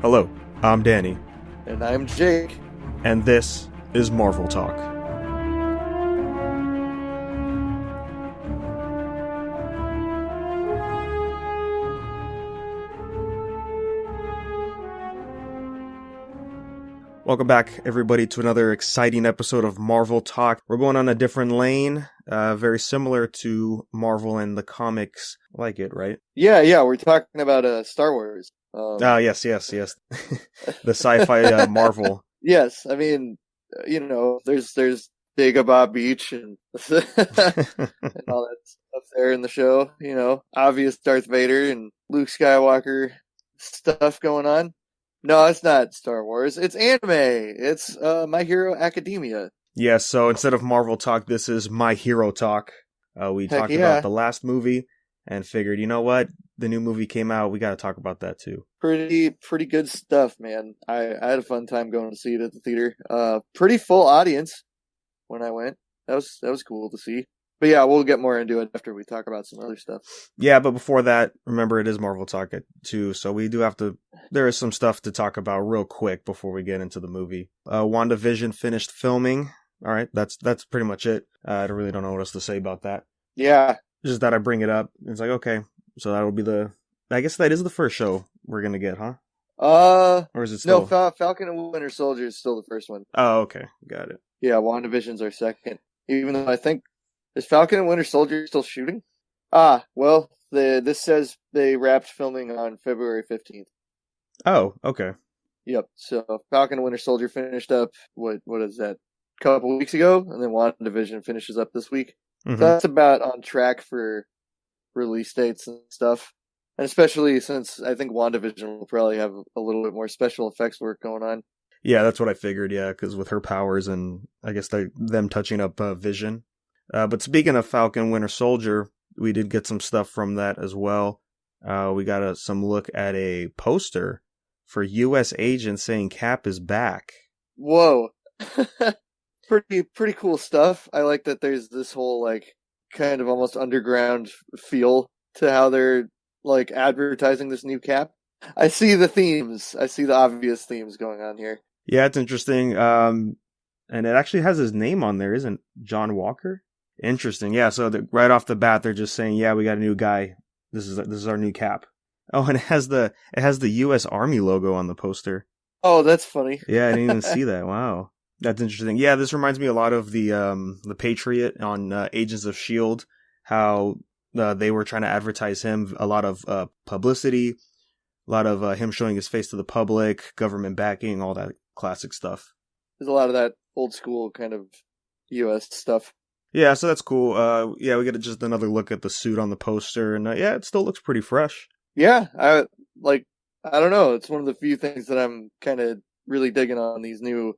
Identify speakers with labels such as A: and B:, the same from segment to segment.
A: Hello, I'm Danny,
B: And I'm Jake.
A: and this is Marvel Talk. Welcome back, everybody, to another exciting episode of Marvel Talk. We're going on a different lane, very similar to Marvel and the comics. Like it, right?
B: Yeah, we're talking about Star Wars.
A: Yes. The sci-fi Marvel.
B: Yes, I mean, there's Dagobah Beach and and all that stuff there in the show. Obvious Darth Vader and Luke Skywalker stuff going on. No, it's not Star Wars. It's anime. It's My Hero Academia.
A: Yeah, so instead of Marvel Talk, this is My Hero Talk. We
B: Heck
A: talked
B: yeah.
A: about the last movie and figured, you know what? The new movie came out. We got to talk about that too.
B: Pretty good stuff, man. I had a fun time going to see it at the theater. Pretty full audience when I went. That was cool to see. But yeah, we'll get more into it after we talk about some other stuff.
A: Yeah, but before that, remember it is Marvel Talk too, so we do have to. There is some stuff to talk about real quick before we get into the movie. WandaVision finished filming. All right, that's pretty much it. I really don't know what else to say about that.
B: Yeah,
A: Just that I bring it up. It's like, okay, so that'll be I guess that is the first show we're gonna get, huh? Or is it still?
B: No, Falcon and Winter Soldier is still the first one.
A: Oh, okay, got it.
B: Yeah, WandaVision's our second. Even though I think is Falcon and Winter Soldier still shooting? Well, this says they wrapped filming on February 15th.
A: Oh, okay.
B: Yep. So Falcon and Winter Soldier finished up. What is that? A couple weeks ago, and then WandaVision finishes up this week.
A: Mm-hmm.
B: So that's about on track for release dates and stuff. And especially since I think WandaVision will probably have a little bit more special effects work going on.
A: Yeah, that's what I figured, yeah, because with her powers and I guess them touching up Vision. But speaking of Falcon Winter Soldier, we did get some stuff from that as well. We got some look at a poster for U.S. agent saying Cap is back.
B: Whoa. Pretty cool stuff. I like that there's this whole, like, kind of almost underground feel to how they're, like, advertising this new Cap. I see the themes. I see the obvious themes going on here.
A: Yeah, it's interesting. And it actually has his name on there, isn't John Walker? Interesting. Yeah, so right off the bat, they're just saying, yeah, we got a new guy. This is our new Cap. Oh, and it has the U.S. Army logo on the poster.
B: Oh, that's funny.
A: Yeah, I didn't even see that. Wow. That's interesting. Yeah, this reminds me a lot of the Patriot on Agents of S.H.I.E.L.D., how they were trying to advertise him, a lot of publicity, a lot of him showing his face to the public, government backing, all that classic stuff.
B: There's a lot of that old school kind of U.S. stuff.
A: Yeah, so that's cool. Yeah, we get just another look at the suit on the poster, and yeah, it still looks pretty fresh.
B: Yeah, I don't know. It's one of the few things that I'm kind of really digging on these new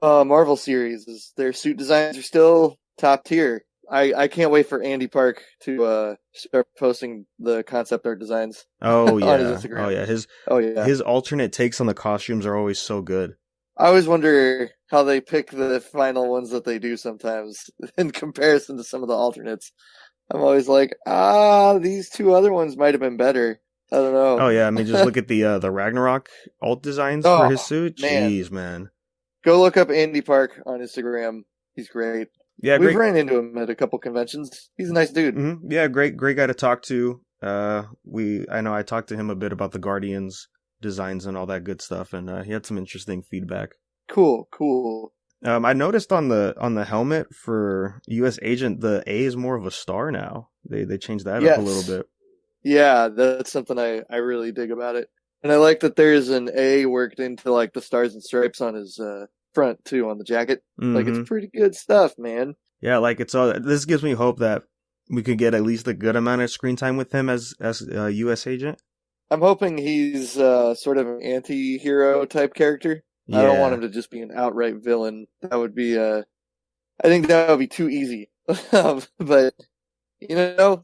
B: Marvel series. Is their suit designs are still top tier. I can't wait for Andy Park to start posting the concept art designs.
A: Oh yeah,
B: on his Instagram.
A: His alternate takes on the costumes are always so good.
B: I always wonder how they pick the final ones that they do sometimes in comparison to some of the alternates. I'm always like, these two other ones might have been better. I don't know.
A: Oh yeah, I mean, just look at the Ragnarok alt designs for his suit.
B: Man.
A: Jeez, man.
B: Go look up Andy Park on Instagram. He's great.
A: Yeah,
B: we've ran into him at a couple conventions. He's a nice dude.
A: Mm-hmm. Yeah, great guy to talk to. I know I talked to him a bit about the Guardians designs and all that good stuff, and he had some interesting feedback.
B: Cool.
A: I noticed on the helmet for U.S. Agent, the A is more of a star now. They changed that up a little bit.
B: Yeah, that's something I really dig about it. And I like that there's an A worked into like the stars and stripes on his front too on the jacket.
A: Mm-hmm.
B: Like it's pretty good stuff, man.
A: Yeah, like this gives me hope that we could get at least a good amount of screen time with him as a U.S. Agent.
B: I'm hoping he's sort of an anti-hero type character. Yeah. I don't want him to just be an outright villain. That would be I think that would be too easy. But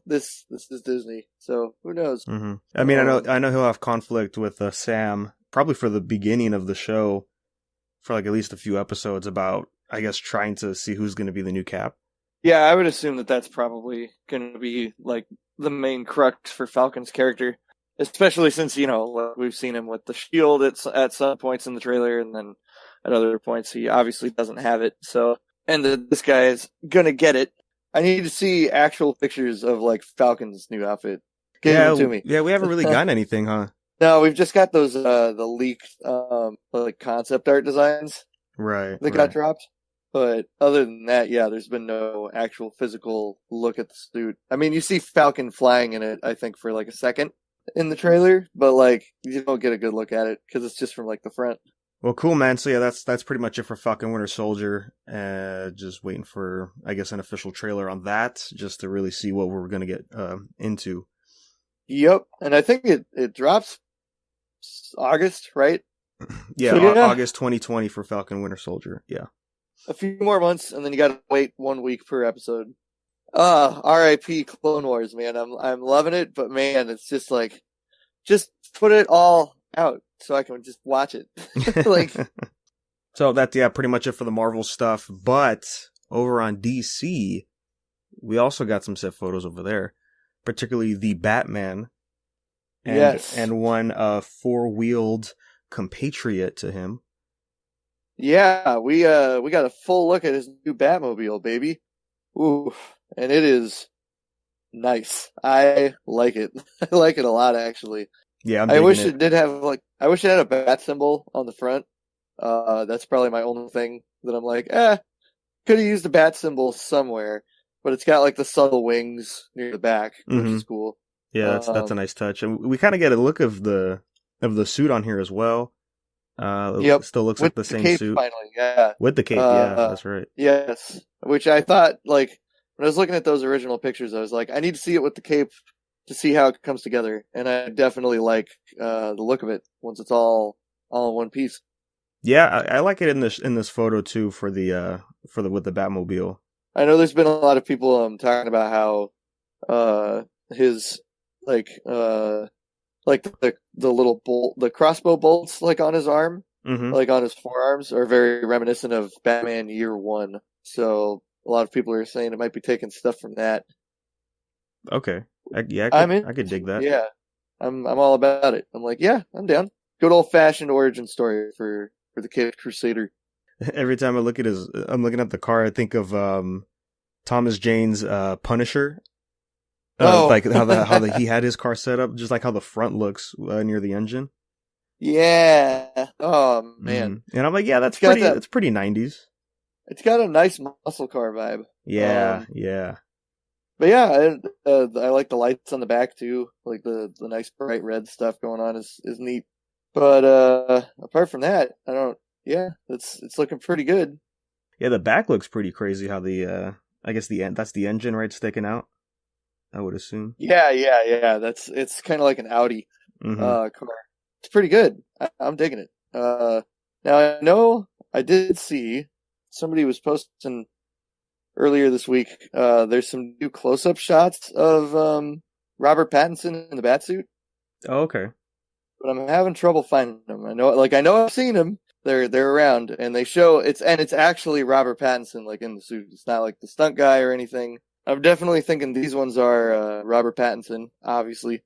B: this is Disney, so who knows?
A: Mm-hmm. I mean, I know he'll have conflict with Sam, probably for the beginning of the show, for like at least a few episodes about, I guess, trying to see who's going to be the new Cap.
B: Yeah, I would assume that that's probably going to be like the main crux for Falcon's character. especially since we've seen him with the shield at some points in the trailer, and then at other points he obviously doesn't have it. So, and this guy is gonna get it. I need to see actual pictures of like Falcon's new outfit. Give it to me.
A: Yeah, we haven't really gotten anything, huh?
B: No, we've just got those the leaked like concept art designs that got dropped. But other than that, yeah, there's been no actual physical look at the suit. I mean, you see Falcon flying in it, I think, for like a second in the trailer, but like you don't get a good look at it because it's just from like the front.
A: Well, cool, man. So yeah, that's pretty much it for Falcon Winter Soldier. Just waiting for, I guess, an official trailer on that, just to really see what we're gonna get into.
B: Yep, and I think it drops August, right?
A: Yeah, so, yeah, August 2020 for Falcon Winter Soldier. Yeah,
B: a few more months, and then you got to wait 1 week per episode. R.I.P. Clone Wars, man. I'm loving it, but man, it's just like, just put it all out so I can just watch it. Like,
A: so that's pretty much it for the Marvel stuff. But over on DC, we also got some set photos over there, particularly the Batman. And one four-wheeled compatriot to him.
B: Yeah, we got a full look at his new Batmobile, baby. Ooh, and it is nice. I like it. I like it a lot, actually.
A: Yeah,
B: I wish it did have I wish it had a bat symbol on the front. That's probably my only thing that I'm like, could have used a bat symbol somewhere, but it's got like the subtle wings near the back, which is cool.
A: Yeah, that's a nice touch, and we kind of get a look of the suit on here as well. It still looks like the same
B: cape,
A: suit.
B: Finally, yeah,
A: with the cape. Yeah, that's right.
B: Yes, which I thought, like, when I was looking at those original pictures, I was like, I need to see it with the cape to see how it comes together, and I definitely like the look of it once it's all in one piece.
A: Yeah, I like it in this photo too for the with the Batmobile.
B: I know there's been a lot of people talking about how his like the little bolt, the crossbow bolts like on his arm, like on his forearms, are very reminiscent of Batman Year One. So a lot of people are saying it might be taking stuff from that.
A: Okay, I could dig that.
B: Yeah, I'm all about it. I'm like, yeah, I'm down. Good old fashioned origin story for the Caped Crusader.
A: Every time I'm looking at the car, I think of Thomas Jane's Punisher. Like how he had his car set up, just like how the front looks near the engine.
B: Yeah. Oh man.
A: And I'm like, yeah, that's pretty 90s.
B: It's got a nice muscle car vibe.
A: Yeah, yeah.
B: But yeah, I like the lights on the back too. Like the nice bright red stuff going on is neat. But apart from that, it's looking pretty good.
A: Yeah, the back looks pretty crazy. How I guess that's the engine right sticking out, I would assume.
B: Yeah. It's kind of like an Audi car. It's pretty good. I'm digging it. Now I know I did see somebody was posting earlier this week. There's some new close-up shots of Robert Pattinson in the Batsuit.
A: Oh, okay.
B: But I'm having trouble finding them. I know I've seen them. They're around, and they show it's actually Robert Pattinson like in the suit. It's not like the stunt guy or anything. I'm definitely thinking these ones are Robert Pattinson, obviously,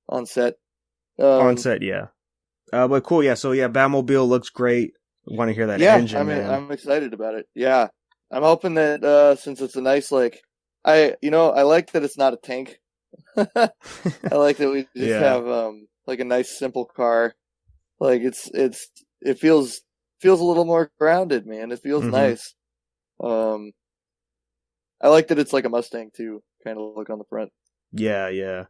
B: on set.
A: On set, yeah. But cool, yeah. So yeah, Batmobile looks great. Want to hear that engine?
B: I'm excited about it. Yeah, I'm hoping that since it's a nice I like that it's not a tank. I like that we just have like a nice simple car. Like it feels a little more grounded, man. It feels nice. I like that it's like a Mustang too, kind of look on the front.
A: Yeah,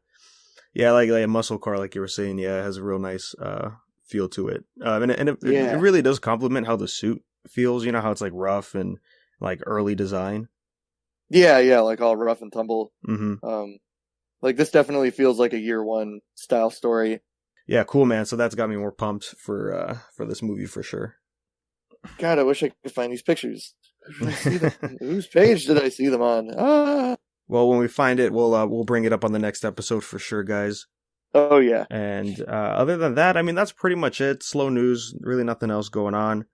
A: like a muscle car, like you were saying. Yeah, it has a real nice feel to it, and it really does complement how the suit feels. You know how it's like rough and like early design. Yeah,
B: like all rough and tumble. Like this definitely feels like a Year One style story.
A: Yeah, cool, man. So that's got me more pumped for this movie for sure.
B: God, I wish I could find these pictures. Whose page did I see them on?
A: Well, when we find it, we'll bring it up on the next episode for sure, guys.
B: Oh yeah.
A: And other than that, I mean, that's pretty much it. Slow news, really nothing else going on.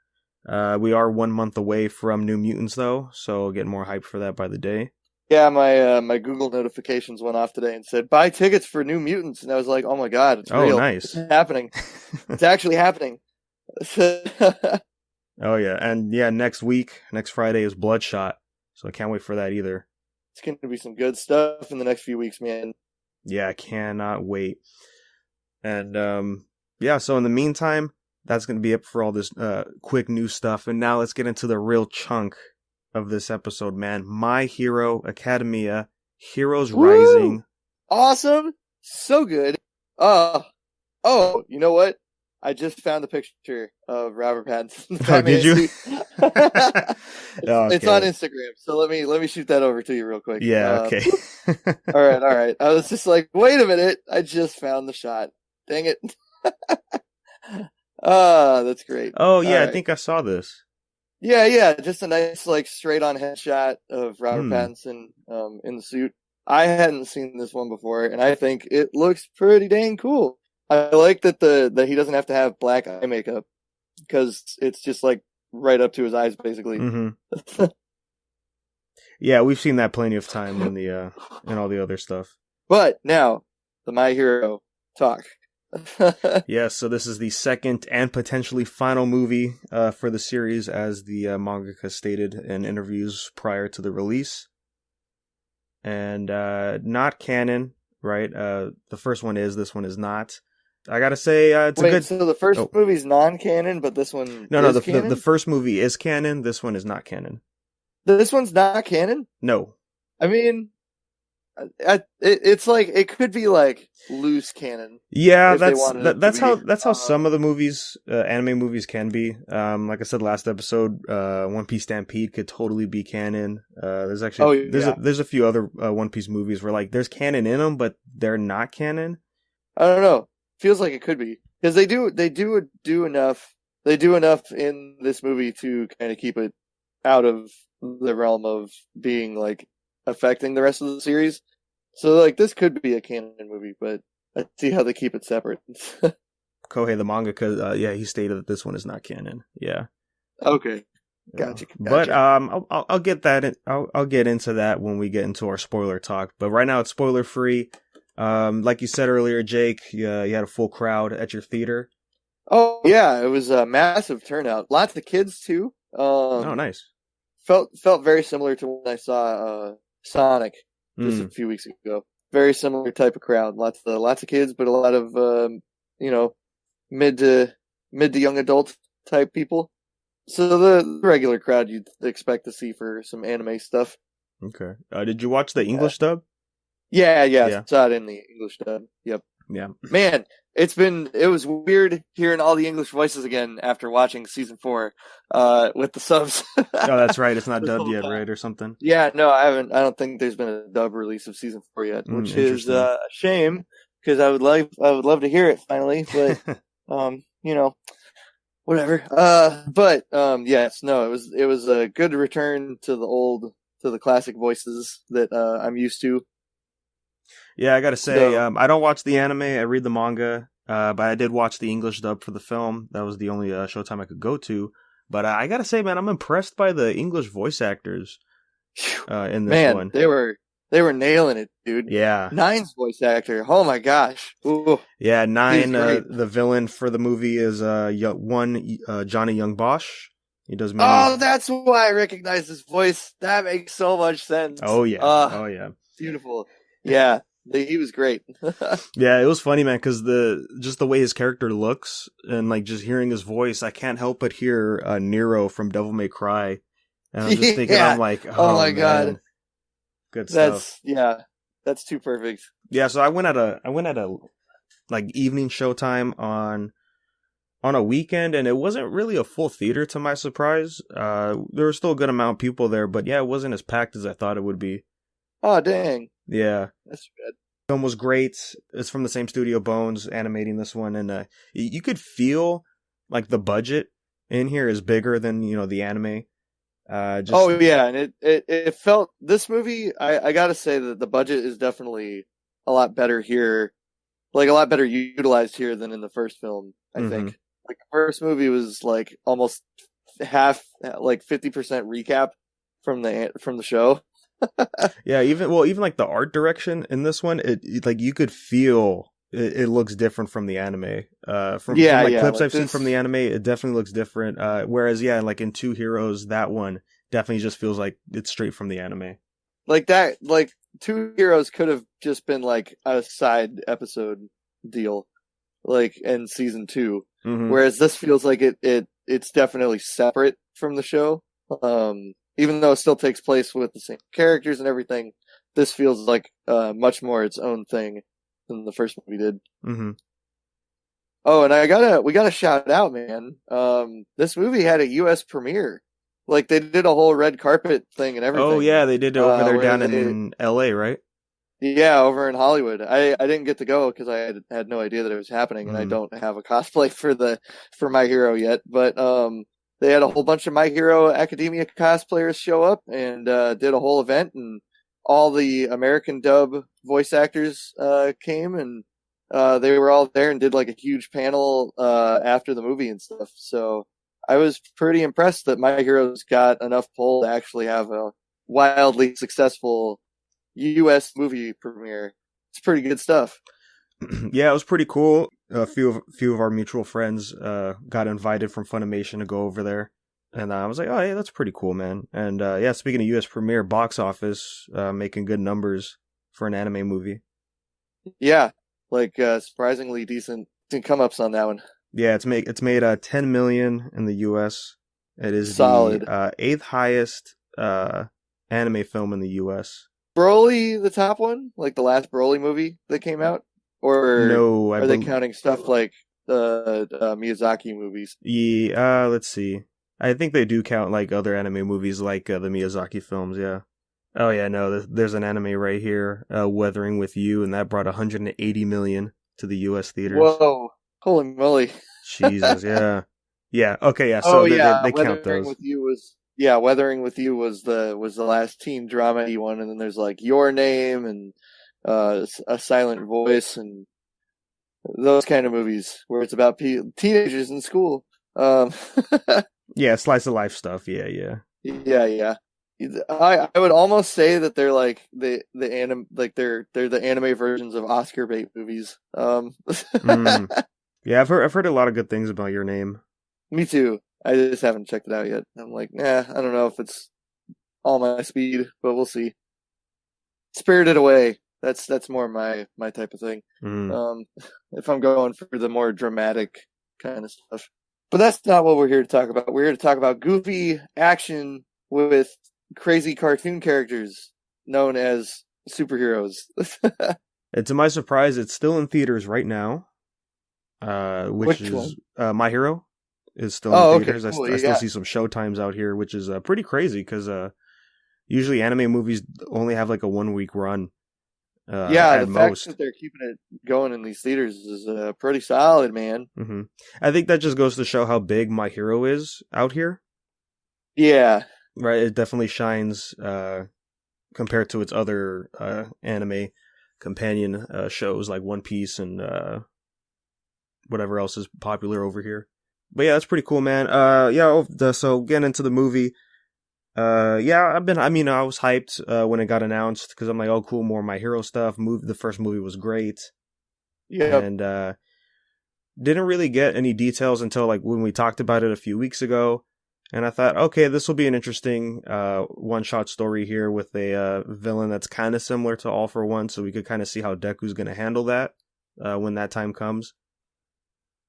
A: We are 1 month away from New Mutants, though, so getting more hype for that by the day.
B: Yeah, my Google notifications went off today and said buy tickets for New Mutants, and I was like, oh my god, it's
A: Oh,
B: real, it's
A: nice.
B: happening, it's actually happening.
A: Oh yeah, and yeah, next Friday is Bloodshot, so I can't wait for that either.
B: It's going to be some good stuff in the next few weeks, man.
A: Yeah, I cannot wait. And yeah, so in the meantime, that's going to be it for all this quick news stuff. And now let's get into the real chunk of this episode, man. My Hero Academia, Heroes
B: Woo!
A: Rising.
B: Awesome. So good. Oh, you know what? I just found the picture of Robert Pattinson.
A: Oh, did you?
B: It's on Instagram, so let me shoot that over to you real quick.
A: Yeah, okay.
B: All right. I was just like, wait a minute, I just found the shot. Dang it. That's great.
A: Oh yeah,
B: right.
A: I think I saw this.
B: Yeah, just a nice like straight on headshot of Robert Pattinson in the suit. I hadn't seen this one before, and I think it looks pretty dang cool. I like that he doesn't have to have black eye makeup because it's just like right up to his eyes, basically.
A: Mm-hmm. Yeah, we've seen that plenty of time in the in all the other stuff.
B: But now, the My Hero talk.
A: Yeah, so this is the second and potentially final movie for the series, as the mangaka stated in interviews prior to the release. And not canon, right? The first one is, this one is not. I gotta say, it's a good...
B: So the first movie's non-canon, but this one is canon?
A: The first movie is canon, this one is not canon.
B: This one's not canon?
A: No.
B: I mean, it's like, it could be like loose canon.
A: Yeah, that's how some of the movies, anime movies can be. Like I said last episode, One Piece Stampede could totally be canon. There's actually, there's a few other One Piece movies where like there's canon in them, but they're not canon.
B: I don't know. Feels like it could be, because they do enough in this movie to kind of keep it out of the realm of being like affecting the rest of the series. So like this could be a canon movie, but I see how they keep it separate.
A: Kohei, the mangaka, yeah, he stated that this one is not canon. Yeah.
B: Okay. Gotcha.
A: But I'll get that. I'll get into that when we get into our spoiler talk. But right now it's spoiler free. Like you said earlier, Jake, you had a full crowd at your theater.
B: Oh yeah, it was a massive turnout. Lots of kids too.
A: Oh, nice.
B: Felt very similar to when I saw Sonic just a few weeks ago. Very similar type of crowd. Lots of kids, but a lot of mid to young adult type people. So the regular crowd you'd expect to see for some anime stuff.
A: Okay. Did you watch the English dub?
B: Yeah. Saw it in the English dub. Yep.
A: Yeah.
B: Man, it was weird hearing all the English voices again after watching season 4 with the subs.
A: Oh, that's right. It's not dubbed yet, right? Or something.
B: Yeah, no, I haven't. I don't think there's been a dub release of season 4 yet, which is a shame, because I would love to hear it finally, but whatever. Yes, no, it was a good return to the classic voices that I'm used to.
A: Yeah, I gotta say, I don't watch the anime. I read the manga, but I did watch the English dub for the film. That was the only Showtime I could go to. But I gotta say, man, I'm impressed by the English voice actors in this one.
B: They were nailing it, dude.
A: Yeah.
B: Nine's voice actor. Oh my gosh. Ooh.
A: Yeah, Nine. The villain for the movie is Johnny Young Bosch. He does.
B: Oh, that's why I recognize his voice. That makes so much sense.
A: Oh yeah.
B: Beautiful. Yeah. He was great.
A: Yeah, it was funny, man, because just the way his character looks and like just hearing his voice, I can't help but hear Nero from Devil May Cry, and I'm just thinking, I'm like, oh my god, good stuff.
B: That's too perfect.
A: Yeah, so I went at a like evening showtime on a weekend, and it wasn't really a full theater to my surprise. There was still a good amount of people there, but yeah, it wasn't as packed as I thought it would be.
B: Oh dang.
A: Yeah.
B: That's good.
A: The film was great. It's from the same studio, Bones, animating this one, and you could feel like the budget in here is bigger than the anime.
B: And it felt, this movie, I gotta say that the budget is definitely a lot better here, like a lot better utilized here than in the first film. I think like the first movie was like almost half, like 50% recap from the show.
A: Yeah, even like the art direction in this one, like you could feel it looks different from the anime. From like
B: Yeah,
A: clips
B: like
A: I've seen from the
B: this,
A: anime, it definitely looks different. Whereas yeah, like in Two Heroes, that one definitely just feels like it's straight from the anime.
B: like that, like Two Heroes could have just been like a side episode deal, like in season two.
A: Hmm.
B: Whereas this feels like it's definitely separate from the show. Even though it still takes place with the same characters and everything, this feels like much more its own thing than the first movie did.
A: Hmm.
B: Oh, and we gotta shout out, man. This movie had a U.S. premiere. Like they did a whole red carpet thing and
A: Oh
B: everything.
A: yeah, they did it over there
B: Where
A: down
B: they,
A: in L.A., right?
B: yeah, over in Hollywood. I didn't get to go because I had no idea that it was happening, and I
A: Mm.
B: don't have a cosplay for My Hero yet. But they had a whole bunch of My Hero Academia cosplayers show up and did a whole event, and all the American dub voice actors came, and they were all there and did like a huge panel after the movie and stuff. So I was pretty impressed that My Hero's got enough pull to actually have a wildly successful U.S. movie premiere. It's pretty good stuff.
A: Yeah, it was pretty cool. A few of our mutual friends got invited from Funimation to go over there, and I was like, oh yeah, that's pretty cool, man. And yeah, speaking of U.S. premiere, box office making good numbers for an anime movie.
B: Yeah, like surprisingly decent come ups on that one.
A: Yeah, it's made 10 million in the U.S. It is the
B: Solid.
A: eighth highest anime film in the U.S.
B: Broly, the top one, like the last Broly movie that came out, or
A: No, I
B: are they
A: believe.
B: counting stuff like the Miyazaki movies?
A: Yeah, let's see. I think they do count like other anime movies, like the Miyazaki films. Yeah. Oh yeah, no. There's an anime right here, Weathering with You, and that brought 180 million to the U.S. theaters.
B: Whoa, holy moly!
A: Jesus, yeah, yeah. Okay, yeah. So
B: Oh
A: they
B: yeah,
A: they count those.
B: Weathering with You was the last teen drama one, and then there's like Your Name and A Silent Voice and those kind of movies where it's about teenagers in school. Um,
A: Yeah, slice of life stuff. Yeah, yeah.
B: yeah, yeah. I would almost say that they're like they're the anime versions of Oscar bait movies.
A: Mm. Yeah, I've heard a lot of good things about Your Name.
B: Me too. I just haven't checked it out yet. I'm like, nah, I don't know if it's all my speed, but we'll see. Spirited Away. That's more my type of thing.
A: Mm.
B: Um, if I'm going for the more dramatic kind of stuff. But that's not what we're here to talk about. We're here to talk about goofy action with crazy cartoon characters known as superheroes.
A: And to my surprise, it's still in theaters right now. Which
B: Which
A: is
B: one?
A: My Hero is still in
B: Oh, okay,
A: theaters.
B: cool.
A: I still
B: Yeah,
A: see some show times out here, which is pretty crazy because usually anime movies only have like a 1 week run
B: yeah.
A: at
B: The fact
A: most.
B: that they're keeping it going in these theaters is pretty solid, man.
A: Hmm. I think that just goes to show how big My Hero is out here,
B: Yeah,
A: right? It definitely shines compared to its other anime companion shows like One Piece and whatever else is popular over here. But yeah, that's pretty cool, man. Yeah. So getting into the movie. Yeah, I was hyped when it got announced because I'm like, oh, cool, more My Hero stuff. The first movie was great,
B: yep,
A: and didn't really get any details until like when we talked about it a few weeks ago. And I thought, okay, this will be an interesting one-shot story here with a villain that's kind of similar to All for One, so we could kind of see how Deku's going to handle that when that time comes.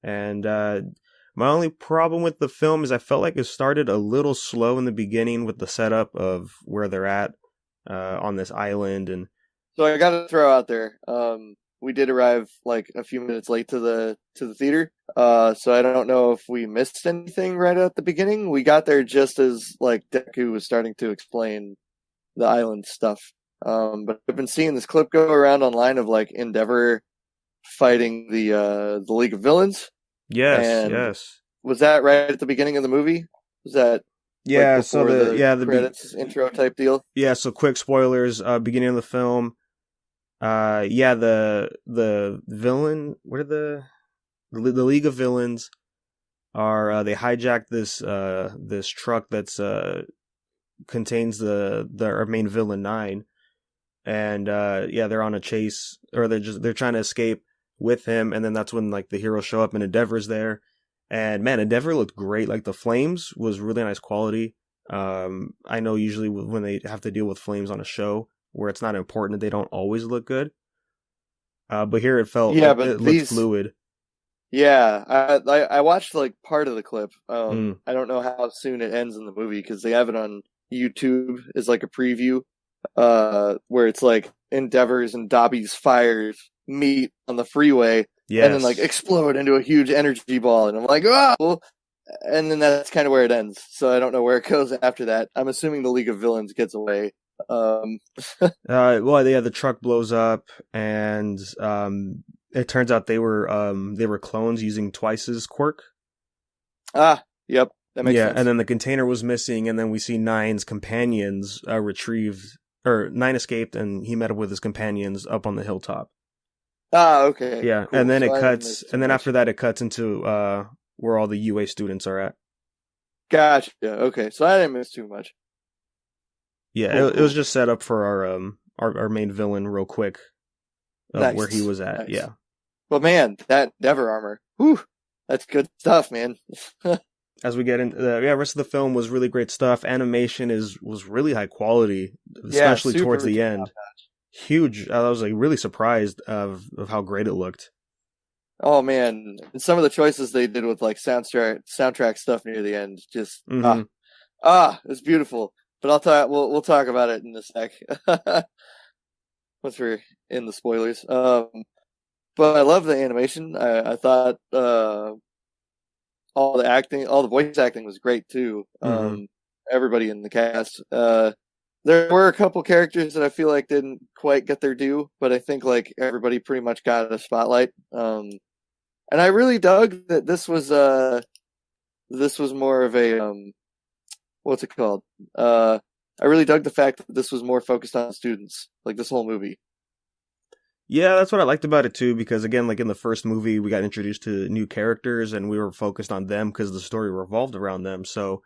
A: And my only problem with the film is I felt like it started a little slow in the beginning with the setup of where they're at on this island. And
B: so I got to throw out there. We did arrive like a few minutes late to the theater. So I don't know if we missed anything right at the beginning. We got there just as like Deku was starting to explain the island stuff. But I've been seeing this clip go around online of like Endeavor fighting the League of Villains.
A: yes,
B: And
A: yes.
B: was that right at the beginning of the movie? Was that like
A: Yeah, so
B: before
A: the
B: the
A: yeah,
B: credits intro type deal?
A: yeah, so quick spoilers, beginning of the film. Yeah, the villain, what are the League of Villains are they hijacked this truck that's contains our main villain Nine, and they're on a chase, or they're trying to escape with him, and then that's when like the heroes show up and Endeavor's there, and man, Endeavor looked great. Like the flames was really nice quality. I know usually when they have to deal with flames on a show where it's not important, they don't always look good. But here it felt it looked fluid.
B: Yeah, I watched like part of the clip. I don't know how soon it ends in the movie because they have it on YouTube as like a preview, where it's like Endeavor's and Dobby's fires meet on the freeway, and then like explode into a huge energy ball, and I'm like, oh! And then that's kind of where it ends. So I don't know where it goes after that. I'm assuming the League of Villains gets away.
A: The truck blows up, and it turns out they were clones using Twice's quirk.
B: Yep, that makes sense.
A: And then the container was missing, and then we see Nine's companions retrieved, or Nine escaped, and he met up with his companions up on the hilltop.
B: Okay.
A: Yeah, cool. And then after that it cuts into where all the UA students are at.
B: Gotcha. Okay, so I didn't miss too much.
A: Yeah, it was just set up for our main villain real quick, where he was at. Nice. Yeah.
B: But man, that Endeavor armor, whew, that's good stuff, man.
A: As we get into the rest of the film was really great stuff. Animation was really high quality, especially towards the end. Huge. I was like really surprised of how great it looked.
B: Oh man, and some of the choices they did with like soundtrack stuff near the end, just it's beautiful. But we'll talk about it in a sec. Once we're in the spoilers. But I love the animation. I thought all the voice acting was great too. Everybody in the cast. There were a couple characters that I feel like didn't quite get their due, but I think like everybody pretty much got a spotlight. And I really dug that this was more of a what's it called? I really dug the fact that this was more focused on students, like this whole movie.
A: Yeah, that's what I liked about it too, because again, like in the first movie, we got introduced to new characters and we were focused on them because the story revolved around them. So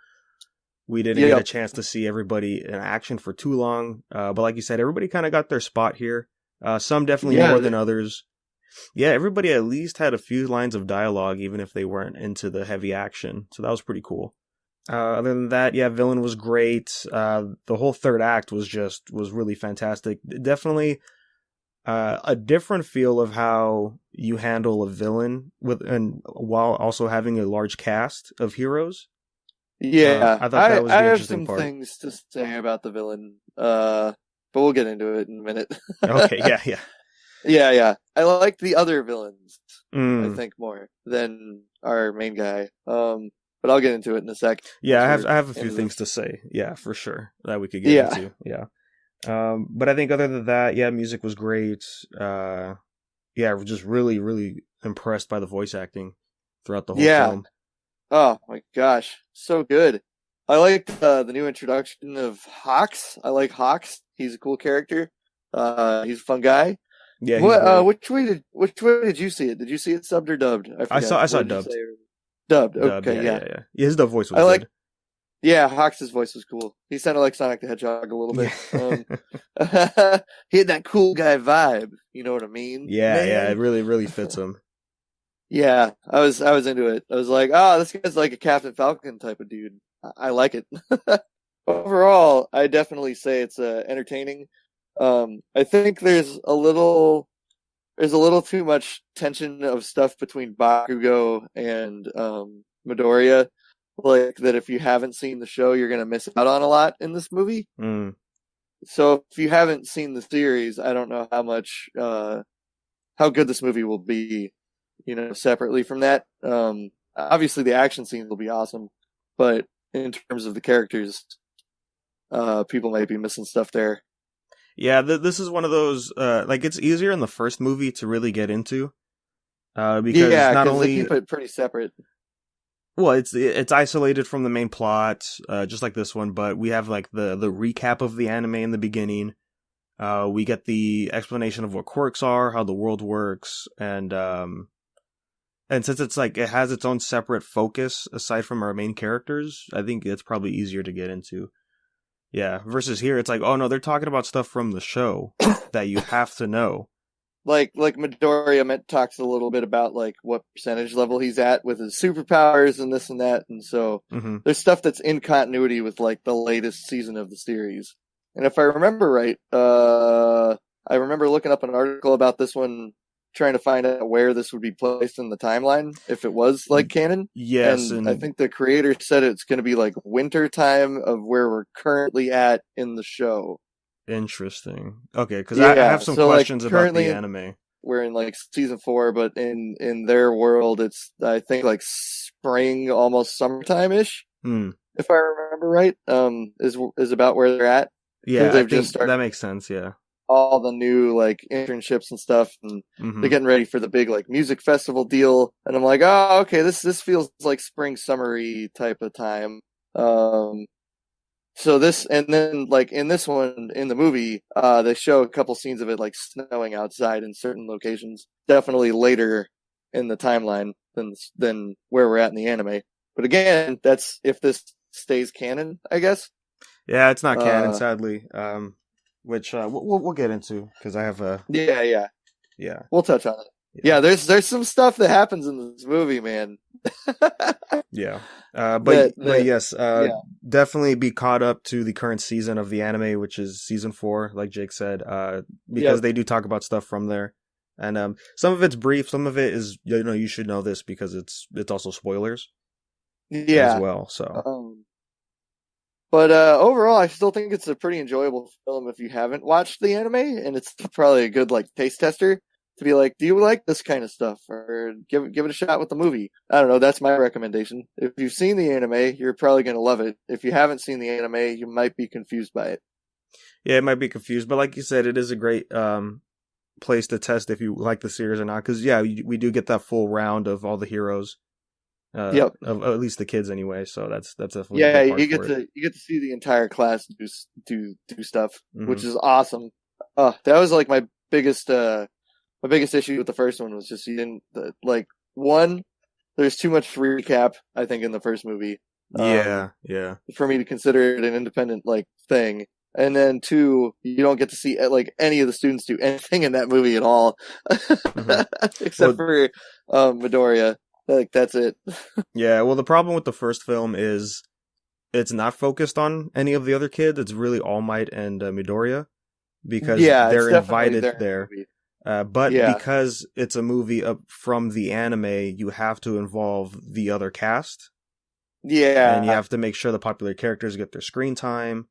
A: we didn't get a chance to see everybody in action for too long. But like you said, everybody kind of got their spot here. Some definitely more than others. Yeah, everybody at least had a few lines of dialogue, even if they weren't into the heavy action. So that was pretty cool. Other than that, yeah, villain was great. The whole third act was really fantastic. Definitely a different feel of how you handle a villain while also having a large cast of heroes.
B: Yeah,
A: I thought that was the interesting
B: part. I have some things to say about the villain, but we'll get into it in a minute.
A: Okay,
B: yeah. I like the other villains, I think, more than our main guy. But I'll get into it in a sec.
A: Yeah, I have a few things to say. Yeah, for sure, that we could get into. Yeah. But I think other than that, yeah, music was great. We're just really, really impressed by the voice acting throughout the whole film.
B: Oh my gosh, so good. I liked the new introduction of Hawks. I like Hawks. He's a cool character. He's a fun guy.
A: Yeah.
B: Which way did you see it? Did you see it subbed or dubbed?
A: I saw it dubbed.
B: Dubbed. Okay, yeah.
A: His dub voice was good.
B: Yeah, Hawks' voice was cool. He sounded like Sonic the Hedgehog a little bit. He had that cool guy vibe. You know what I mean?
A: Yeah, it really, really fits him.
B: Yeah, I was into it. I was like, this guy's like a Captain Falcon type of dude. I like it. Overall, I definitely say it's entertaining. I think there's a little too much tension of stuff between Bakugo and Midoriya. Like that, if you haven't seen the show, you're gonna miss out on a lot in this movie. So if you haven't seen the series, I don't know how good this movie will be. Separately from that, obviously the action scenes will be awesome, but in terms of the characters, people might be missing stuff there.
A: Yeah, this is one of those, it's easier in the first movie to really get into, because not only
B: they keep it pretty separate.
A: Well, it's isolated from the main plot, just like this one, but we have like the recap of the anime in the beginning. We get the explanation of what quirks are, how the world works, and since it's like it has its own separate focus aside from our main characters, I think it's probably easier to get into. Yeah. Versus here, it's like, oh no, they're talking about stuff from the show that you have to know.
B: Like Midoriya talks a little bit about like what percentage level he's at with his superpowers and this and that, and so there's stuff that's in continuity with like the latest season of the series. And if I remember right, I remember looking up an article about this one, trying to find out where this would be placed in the timeline if it was like canon.
A: Yes,
B: and I think the creator said it's going to be like winter time of where we're currently at in the show.
A: Interesting. Okay, because I have some questions
B: like,
A: about the anime.
B: We're in like season 4, but in their world, it's I think like spring, almost summertime ish. If I remember right, is about where they're at.
A: Yeah, I think that makes sense. Yeah,
B: all the new like internships and stuff, and they're getting ready for the big like music festival deal. And I'm like, oh, okay, this feels like spring summery type of time. So this, and then like in this one, in the movie, they show a couple scenes of it like snowing outside in certain locations. Definitely later in the timeline than where we're at in the anime. But again, that's if this stays canon, I guess.
A: Yeah, it's not canon, sadly. Which we'll get into because I have a
B: yeah. We'll touch on it. Yeah, there's some stuff that happens in this movie, man.
A: Yeah. But yes, definitely be caught up to the current season of the anime, which is season 4, like Jake said, because they do talk about stuff from there. And some of it's brief, some of it is, you should know this because it's also spoilers as well. So,
B: but overall, I still think it's a pretty enjoyable film if you haven't watched the anime, and it's probably a good like taste tester to be like, do you like this kind of stuff, or give it a shot with the movie? I don't know. That's my recommendation. If you've seen the anime, you're probably going to love it. If you haven't seen the anime, you might be confused by it.
A: Yeah, it might be confused, but like you said, it is a great place to test if you like the series or not. Because we do get that full round of all the heroes. Of at least the kids anyway. So that's definitely
B: you get to see the entire class do stuff, which is awesome. That was like my biggest issue with the first one was just you didn't there's too much recap, I think, in the first movie.
A: Yeah.
B: For me to consider it an independent like thing. And then 2, you don't get to see like any of the students do anything in that movie at all. Except for Midoriya. Like that's it.
A: Yeah, well the problem with the first film is it's not focused on any of the other kids. It's really All Might and Midoriya because they're invited there. But because it's a movie from the anime, you have to involve the other cast.
B: Yeah.
A: And you have to make sure the popular characters get their screen time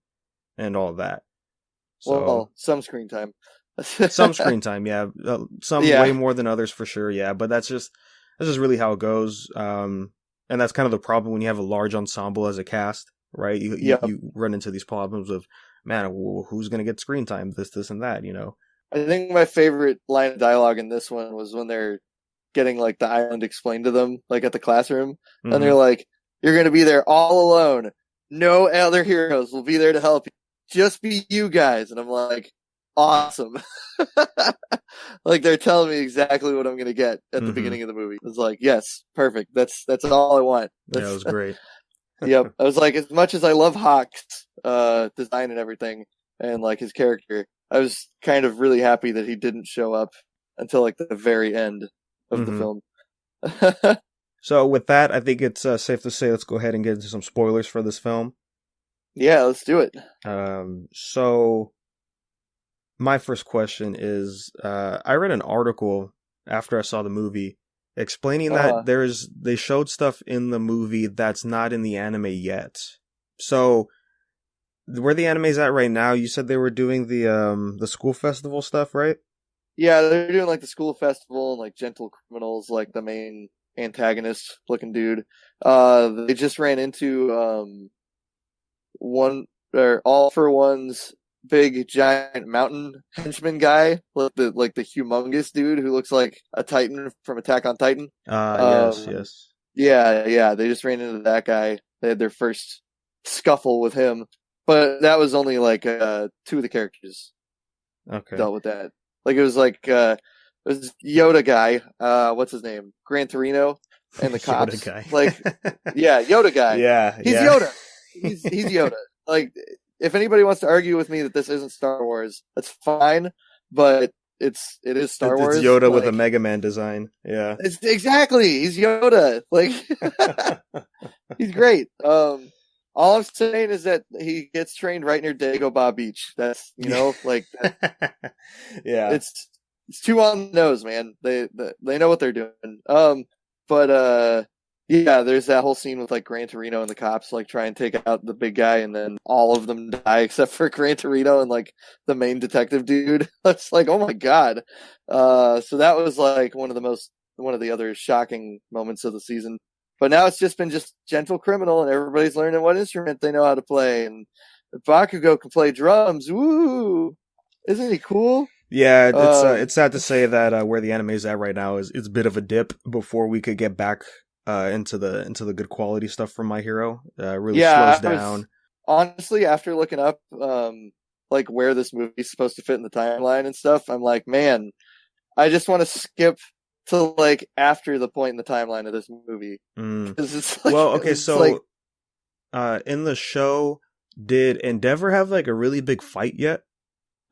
A: and all that.
B: So, some screen time.
A: Some screen time, yeah. Some way more than others for sure, yeah. But that's just really how it goes. And that's kind of the problem when you have a large ensemble as a cast, right? You run into these problems of, man, who's going to get screen time? This, and that,
B: I think my favorite line of dialogue in this one was when they're getting like the island explained to them, like at the classroom, and they're like, "You're going to be there all alone. No other heroes will be there to help you. Just be you guys." And I'm like, awesome. Like they're telling me exactly what I'm going to get at the beginning of the movie. It's like, yes, perfect. That's all I want.
A: That was great.
B: Yep. I was like, as much as I love Hawk's design and everything, and like his character, I was kind of really happy that he didn't show up until like the very end of the film.
A: So with that, I think it's safe to say let's go ahead and get into some spoilers for this film.
B: Yeah, let's do it.
A: So my first question is, I read an article after I saw the movie explaining that they showed stuff in the movie that's not in the anime yet. So where the anime's at right now, you said they were doing the school festival stuff, right?
B: Yeah, they're doing like the school festival and like Gentle Criminals, like the main antagonist looking dude. They just ran into All For One's big giant mountain henchman guy, like the humongous dude who looks like a Titan from Attack on Titan.
A: Yes.
B: Yeah. They just ran into that guy. They had their first scuffle with him, but that was only like 2 of the characters.
A: Okay.
B: Dealt with that. Like it was like it was Yoda guy. What's his name? Gran Torino and the cops.
A: Yoda guy.
B: Like, yeah, Yoda guy.
A: Yeah,
B: he's Yoda. He's Yoda. Like if anybody wants to argue with me that this isn't Star Wars, that's fine. But it is Star Wars.
A: It's Yoda with a Mega Man design. Yeah.
B: It's exactly. He's Yoda. Like he's great. All I'm saying is that he gets trained right near Dagobah Beach. That's like
A: yeah.
B: It's too on the nose, man. They know what they're doing. But yeah, there's that whole scene with like Gran Torino and the cops like try and take out the big guy, and then all of them die except for Gran Torino and like the main detective dude. It's like, oh my god. So that was like one of the other shocking moments of the season. But now it's just been Gentle Criminal, and everybody's learning what instrument they know how to play. And Bakugo can play drums. Woo! Isn't he cool?
A: Yeah, it's sad to say that where the anime is at right now is a bit of a dip before we could get back into the good quality stuff from My Hero. Really slows down.
B: Honestly, after looking up like where this movie is supposed to fit in the timeline and stuff, I'm like, man, I just want to skip to like after the point in the timeline of this movie. It's like,
A: well, okay, so like, in the show, did Endeavor have like a really big fight yet?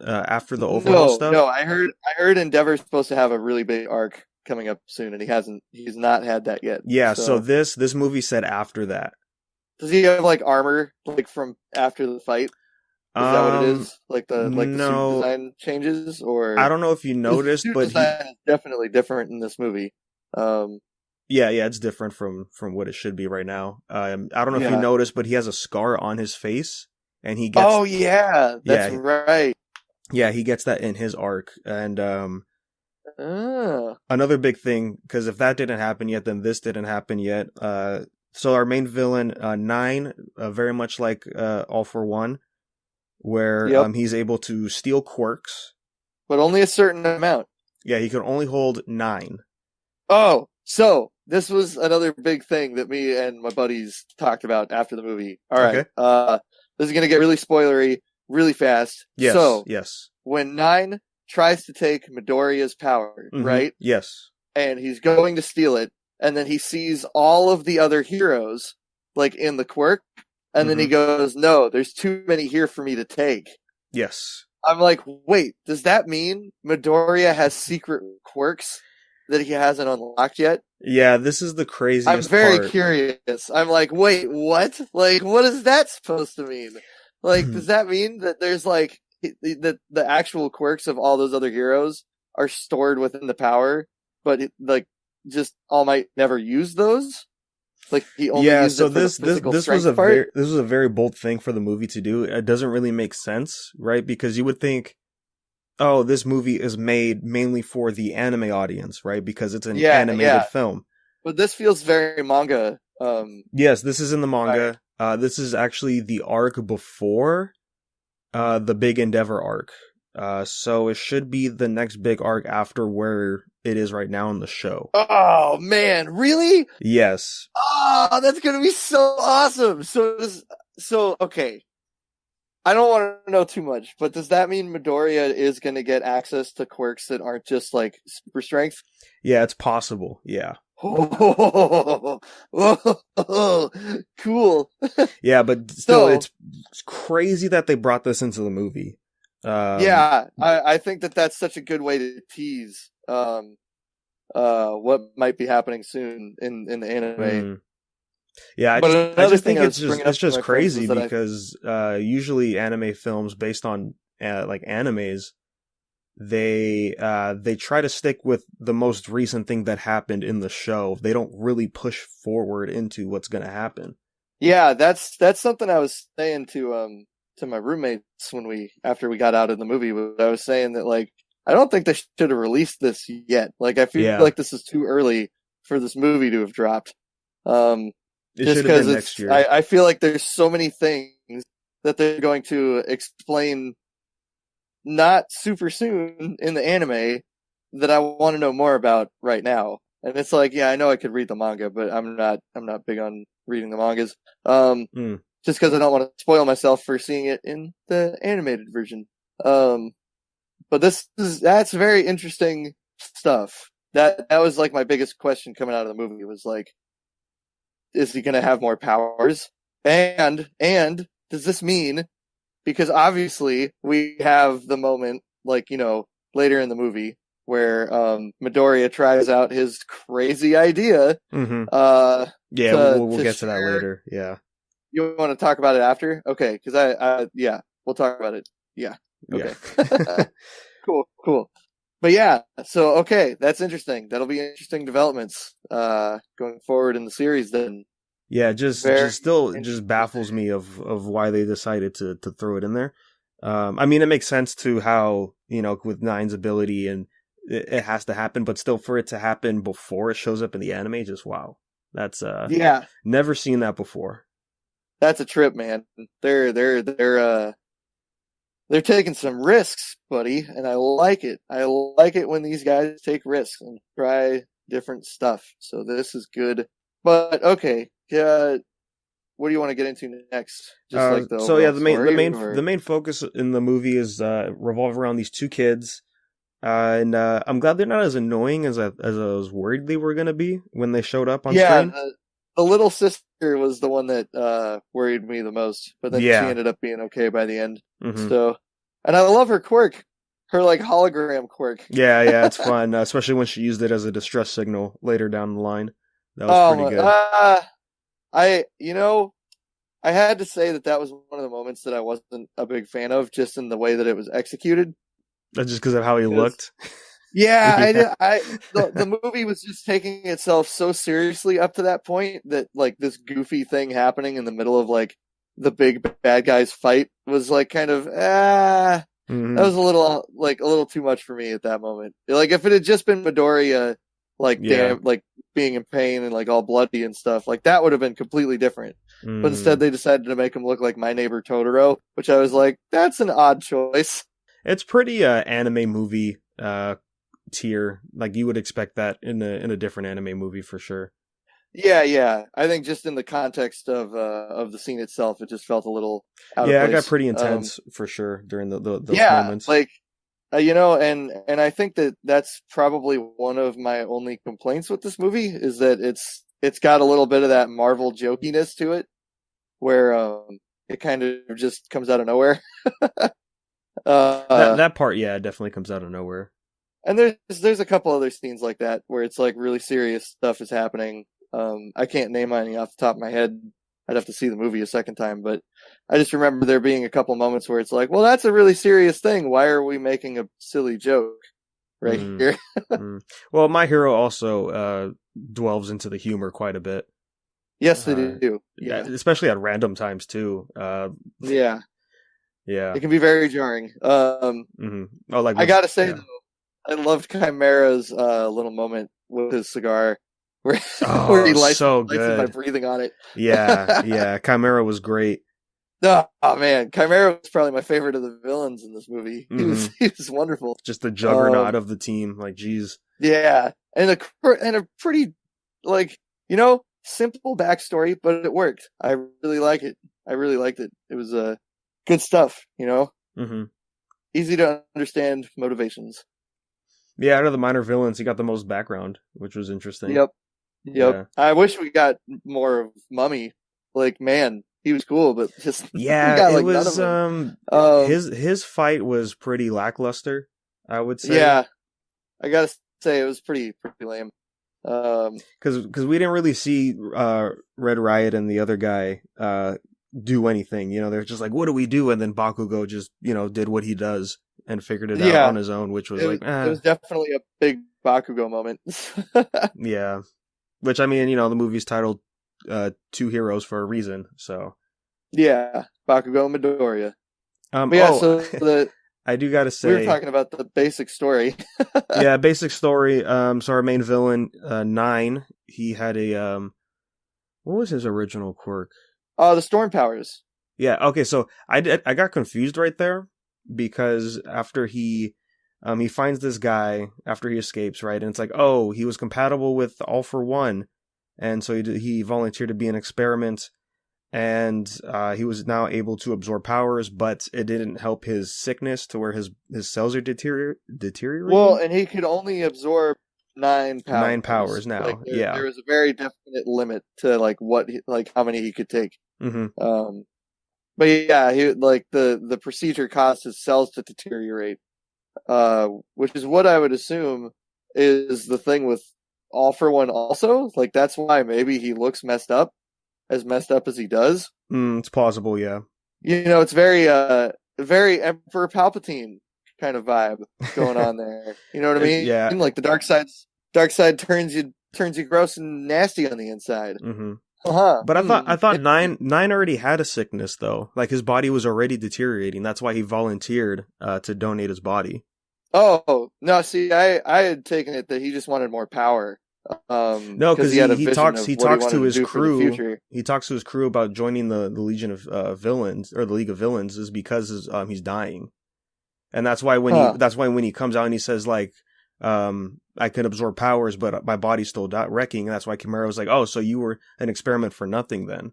A: After the overhaul stuff?
B: No, I heard Endeavor's supposed to have a really big arc coming up soon, and he's not had that yet.
A: Yeah, so this movie said after that.
B: Does he have like armor like from after the fight? Is that what it is? Like the suit design changes, or
A: I don't know if you noticed, but
B: design is definitely different in this movie.
A: Yeah, it's different from what it should be right now. I don't know if you noticed, but he has a scar on his face, and he gets.
B: Oh yeah, that's right.
A: Yeah, he gets that in his arc, and another big thing, because if that didn't happen yet, then this didn't happen yet. So our main villain, 9, very much like All for One, where he's able to steal quirks,
B: but only a certain amount.
A: Yeah, he can only hold 9.
B: Oh, so this was another big thing that me and my buddies talked about after the movie. All right, okay. This is gonna get really spoilery really fast.
A: Yes. So
B: when 9 tries to take Midoriya's power, right?
A: Yes.
B: And he's going to steal it, and then he sees all of the other heroes like in the quirk, and then he goes, "No, there's too many here for me to take."
A: Yes.
B: I'm like, wait, does that mean Midoriya has secret quirks that he hasn't unlocked yet?
A: Yeah, this is the craziest part.
B: I'm very curious. I'm like, wait, what? Like, what is that supposed to mean? Like, does that mean that there's like the actual quirks of all those other heroes are stored within the power, but like just All Might never used those? Like he only used it for this was
A: a very bold thing for the movie to do. It doesn't really make sense, right? Because you would think, oh, this movie is made mainly for the anime audience, right? Because it's an animated film.
B: But this feels very manga.
A: Yes, this is in the manga. Right. This is actually the arc before the big Endeavor arc. So it should be the next big arc after where it is right now in the show.
B: Oh man, really?
A: Yes.
B: Oh, that's gonna be so awesome. So okay. I don't want to know too much, but does that mean Midoriya is going to get access to quirks that aren't just like super strength?
A: Yeah, it's possible. Yeah.
B: Oh, cool.
A: Yeah, but still, it's crazy that they brought this into the movie.
B: Yeah, I think that's such a good way to tease what might be happening soon in the anime.
A: Yeah, I just think it's just crazy because usually anime films based on like animes, they try to stick with the most recent thing that happened in the show. They don't really push forward into what's going to happen.
B: Yeah, that's something I was saying to my roommates after we got out of the movie. I was saying that like I don't think they should have released this yet. Like I feel like this is too early for this movie to have dropped.
A: It just because next year.
B: I feel like there's so many things that they're going to explain not super soon in the anime that I want to know more about right now. And it's like, yeah, I know I could read the manga, but I'm not big on reading the mangas. Just because I don't want to spoil myself for seeing it in the animated version. But that's very interesting stuff. That was like my biggest question coming out of the movie was like, is he going to have more powers? And does this mean because obviously we have the moment, like, you know, later in the movie where Midoriya tries out his crazy idea.
A: Mm-hmm.
B: Uh,
A: Yeah, we'll get to that later. Yeah.
B: You want to talk about it after? Okay, because yeah, we'll talk about it. Yeah. Okay.
A: Yeah.
B: Cool. But yeah, so okay, that's interesting. That'll be interesting developments going forward in the series then.
A: Yeah, just
B: Very
A: still
B: interesting.
A: baffles me of why they decided to throw it in there. I mean, it makes sense to how, you know, with Nine's ability and it has to happen, but still for it to happen before it shows up in the anime, just wow. That's
B: Yeah,
A: never seen that before.
B: that's a trip, man. They're taking some risks, buddy, and I like it. I like it when these guys take risks and try different stuff. So this is good. But okay, what do you want to get into next? Just like the
A: So yeah,
B: overall story,
A: the main focus in the movie is revolve around these two kids, and I'm glad they're not as annoying as I was worried they were gonna be when they showed up on screen.
B: The little sister was the one that worried me the most, but then she ended up being okay by the end.
A: Mm-hmm.
B: So, and I love her quirk, her like hologram quirk.
A: Yeah, it's fun, especially when she used it as a distress signal later down the line. That was pretty good.
B: I had to say that was one of the moments that I wasn't a big fan of, just in the way that it was executed.
A: Just because of how he looked.
B: Yeah, the movie was just taking itself so seriously up to that point that like this goofy thing happening in the middle of like the big bad guys fight was like kind of that was a little too much for me at that moment. Like if it had just been Midoriya like being in pain and like all bloody and stuff, like that would have been completely different. But instead they decided to make him look like My Neighbor Totoro, which I was like, that's an odd choice.
A: It's pretty anime movie tier. Like you would expect that in a different anime movie for sure.
B: Yeah. I think just in the context of the scene itself, it just felt a little out of place.
A: Yeah, it got pretty intense for sure during those moments.
B: Like and I think that's probably one of my only complaints with this movie is that it's got a little bit of that Marvel jokiness to it, where it kind of just comes out of nowhere.
A: That part, yeah, definitely comes out of nowhere.
B: And there's a couple other scenes like that where it's like really serious stuff is happening. I can't name any off the top of my head. I'd have to see the movie a second time, but I just remember there being a couple moments where it's like, well, that's a really serious thing. Why are we making a silly joke right here?
A: Well, My Hero also delves into the humor quite a bit.
B: Yes, they do.
A: Yeah, especially at random times too.
B: Yeah, it can be very jarring.
A: Oh, like
B: I gotta say though, I loved Chimera's little moment with his cigar, where he lights it by breathing on it.
A: Yeah. Chimera was great.
B: Oh man, Chimera was probably my favorite of the villains in this movie. He was wonderful.
A: Just the juggernaut of the team. Like, geez.
B: Yeah, and a pretty like simple backstory, but it worked. I really like it. I really liked it. It was good stuff. Easy to understand motivations.
A: Yeah, out of the minor villains, he got the most background, which was interesting.
B: Yep. Yeah. I wish we got more of Mummy. Like, man, he was cool, but just
A: it was none of his fight was pretty lackluster, I would say.
B: Yeah, I gotta say it was pretty lame.
A: Because we didn't really see Red Riot and the other guy do anything. They're just like, what do we do? And then Bakugo just did what he does and figured it out on his own, which was it was
B: definitely a big Bakugo moment.
A: Yeah, which I mean, the movie's titled Two Heroes for a reason. So
B: yeah, Bakugo and Midoriya. So
A: I do gotta say,
B: we were talking about the basic story.
A: Yeah, basic story. So our main villain, Nine, he had a what was his original quirk?
B: The storm powers.
A: Yeah. Okay. So I got confused right there because after he finds this guy after he escapes, right, and it's like, oh, he was compatible with All for One, and so he volunteered to be an experiment. And he was now able to absorb powers, but it didn't help his sickness to where his cells are deteriorating.
B: Well, and he could only absorb 9 powers.
A: 9 powers now.
B: There was a very definite limit to like how many he could take. But yeah, the procedure caused his cells to deteriorate, which is what I would assume is the thing with All for One also. Like, that's why maybe he looks messed up as he does.
A: It's plausible, yeah.
B: It's very Emperor Palpatine kind of vibe going on there. You know what I mean?
A: Yeah.
B: Like, the dark side turns you gross and nasty on the inside.
A: Mm-hmm.
B: Uh-huh.
A: But I thought Nine already had a sickness though. Like, his body was already deteriorating. That's why he volunteered to donate his body.
B: Oh no! See, I had taken it that he just wanted more power.
A: No, because he talks to his crew.
B: He
A: talks to his crew about joining the Legion of Villains, or the League of Villains, is because he's dying, and that's why when he comes out and he says, like, I can absorb powers, but my body's still wrecking. And that's why Chimera was like, oh, so you were an experiment for nothing then,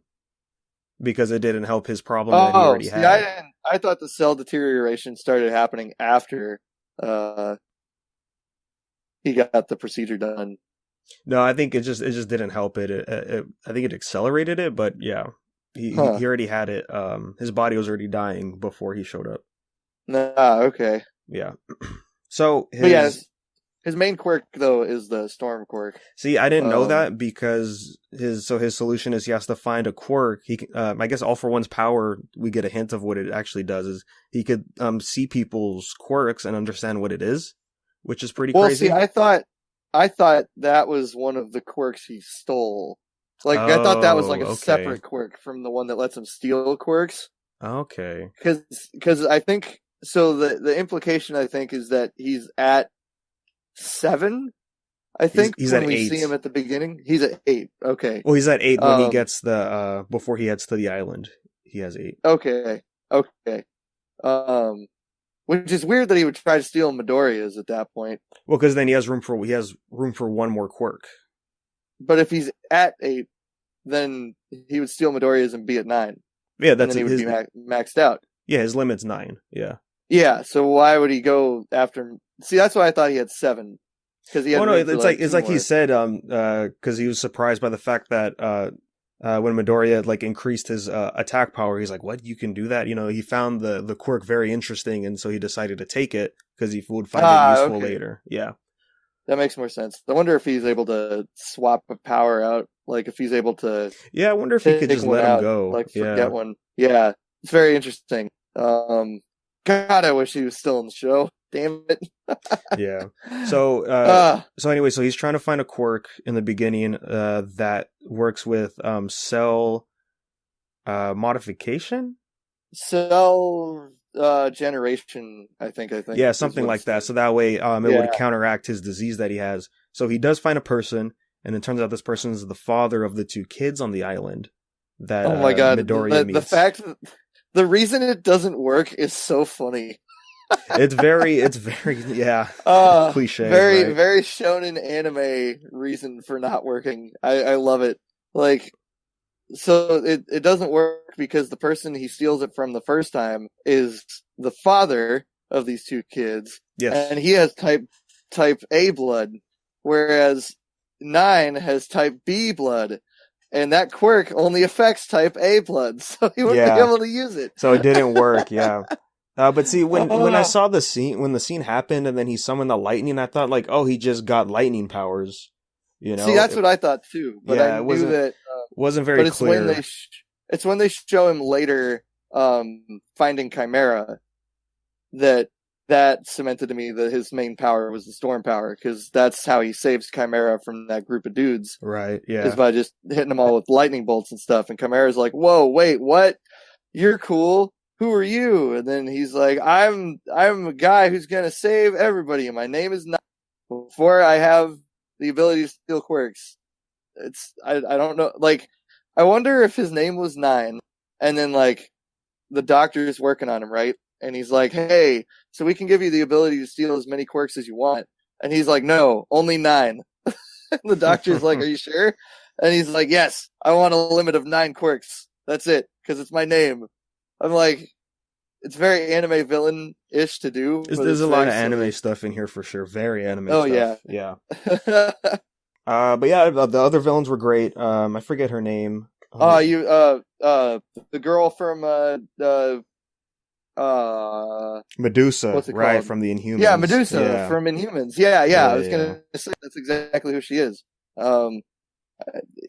A: because it didn't help his problem that he already had.
B: I thought the cell deterioration started happening after he got the procedure done.
A: No, I think it just didn't help it. I think it accelerated it, but yeah, he already had it. His body was already dying before he showed up.
B: Okay.
A: Yeah. So
B: his main quirk though is the storm quirk.
A: See, I didn't know that, because his solution is he has to find a quirk. He I guess All for One's power, we get a hint of what it actually does, is he could see people's quirks and understand what it is, which is pretty crazy.
B: See, I thought that was one of the quirks he stole. Like, I thought that was like a separate quirk from the one that lets him steal quirks.
A: Okay.
B: Because I think, so the implication, I think, is that he's at 7, I think,
A: he's
B: when
A: at
B: we
A: 8.
B: see him at the beginning. He's at 8, okay.
A: Well, he's at 8 when he gets before he heads to the island. He has 8.
B: Okay. Which is weird that he would try to steal Midoriya's at that point.
A: Well, because then he has room for one more quirk.
B: But if he's at 8, then he would steal Midoriya's and be at 9.
A: Yeah, that's
B: and then he would be maxed out.
A: Yeah, his limit's 9. Yeah.
B: Yeah. So why would he go after? See, that's why I thought he had 7, because he had.
A: Oh no, it's like
B: more.
A: he said, because he was surprised by the fact that when Midoriya like increased his attack power, he's like, "What? You can do that?" He found the quirk very interesting, and so he decided to take it because he would find it useful later. Yeah,
B: that makes more sense. I wonder if he's able to swap a power out, like if he's able to.
A: Yeah, I wonder if he could just let him go,
B: like forget one. Yeah, it's very interesting. God, I wish he was still in the show. Damn it.
A: Yeah. So anyway, so he's trying to find a quirk in the beginning that works with cell modification,
B: cell generation. I think.
A: Yeah, something like that. So that way, it would counteract his disease that he has. So he does find a person, and it turns out this person is the father of the 2 kids on the island. That
B: oh my god,
A: Midoriya meets.
B: The fact that the reason it doesn't work is so funny.
A: It's very cliche.
B: Very shonen anime reason for not working. I love it. Like, so it doesn't work because the person he steals it from the first time is the father of these 2 kids.
A: Yes.
B: And he has type A blood, whereas 9 has type B blood. And that quirk only affects type A blood, so he wouldn't be able to use it.
A: So it didn't work, yeah. But see, when I saw the scene happened, and then he summoned the lightning, I thought like, oh, he just got lightning powers. See,
B: that's what I thought too. But I knew that
A: wasn't very clear.
B: It's when they show him later finding Chimera that cemented to me that his main power was the storm power, because that's how he saves Chimera from that group of dudes.
A: Right, yeah.
B: Is by just hitting them all with lightning bolts and stuff. And Chimera's like, whoa, wait, what? You're cool. Who are you? And then he's like, I'm a guy who's going to save everybody. And my name is Nine. Before I have the ability to steal quirks. I don't know. Like, I wonder if his name was Nine. And then, like, the doctor's working on him, right? And he's like, hey, so we can give you the ability to steal as many quirks as you want. And he's like, no, only 9. And the doctor's like, are you sure? And he's like, yes, I want a limit of 9 quirks. That's it, because it's my name. I'm like, it's very anime villain-ish to do.
A: There's a lot of anime stuff in here for sure. Very anime stuff.
B: Oh,
A: yeah. But yeah, the other villains were great. I forget her name.
B: the girl from
A: Medusa,
B: what's it
A: right,
B: called?
A: from the Inhumans.
B: Yeah, Medusa
A: Yeah.
B: from Inhumans. Yeah,
A: Yeah,
B: I was
A: yeah.
B: gonna say that's exactly who she is. Um,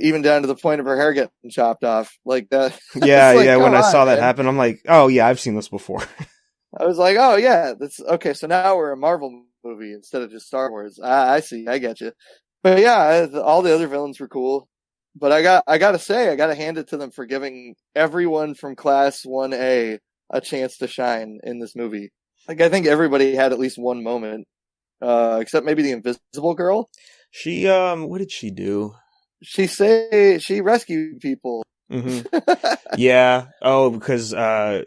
B: even down to the point of her hair getting chopped off, like that.
A: Yeah,
B: It's like,
A: yeah. When
B: come
A: I saw
B: on,
A: that
B: man.
A: happen, I'm like, oh yeah, I've seen this before.
B: I was like, oh yeah, that's okay. So now we're a Marvel movie instead of just Star Wars. I see, I get you. But yeah, all the other villains were cool. But I gotta say, I gotta hand it to them for giving everyone from Class 1A a chance to shine in this movie. Like, I think everybody had at least one moment, except maybe the Invisible Girl.
A: She what did she do?
B: She rescued people.
A: Hmm. Yeah. Oh, because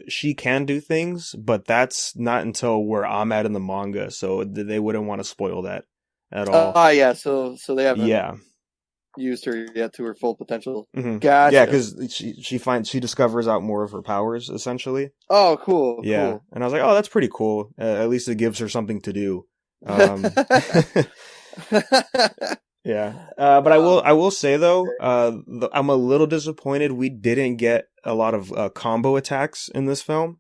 A: she can do things, but that's not until where I'm at in the manga, so they wouldn't want to spoil that at all.
B: Yeah. So they haven't
A: Yeah.
B: used her yet to her full potential.
A: Hmm. Yeah,
B: Gotcha.
A: because she discovers out more of her powers essentially.
B: Oh, cool,
A: Yeah,
B: cool.
A: and I was like, oh, that's pretty cool. At least it gives her something to do. Um, yeah, but I will say though, I'm a little disappointed we didn't get a lot of combo attacks in this film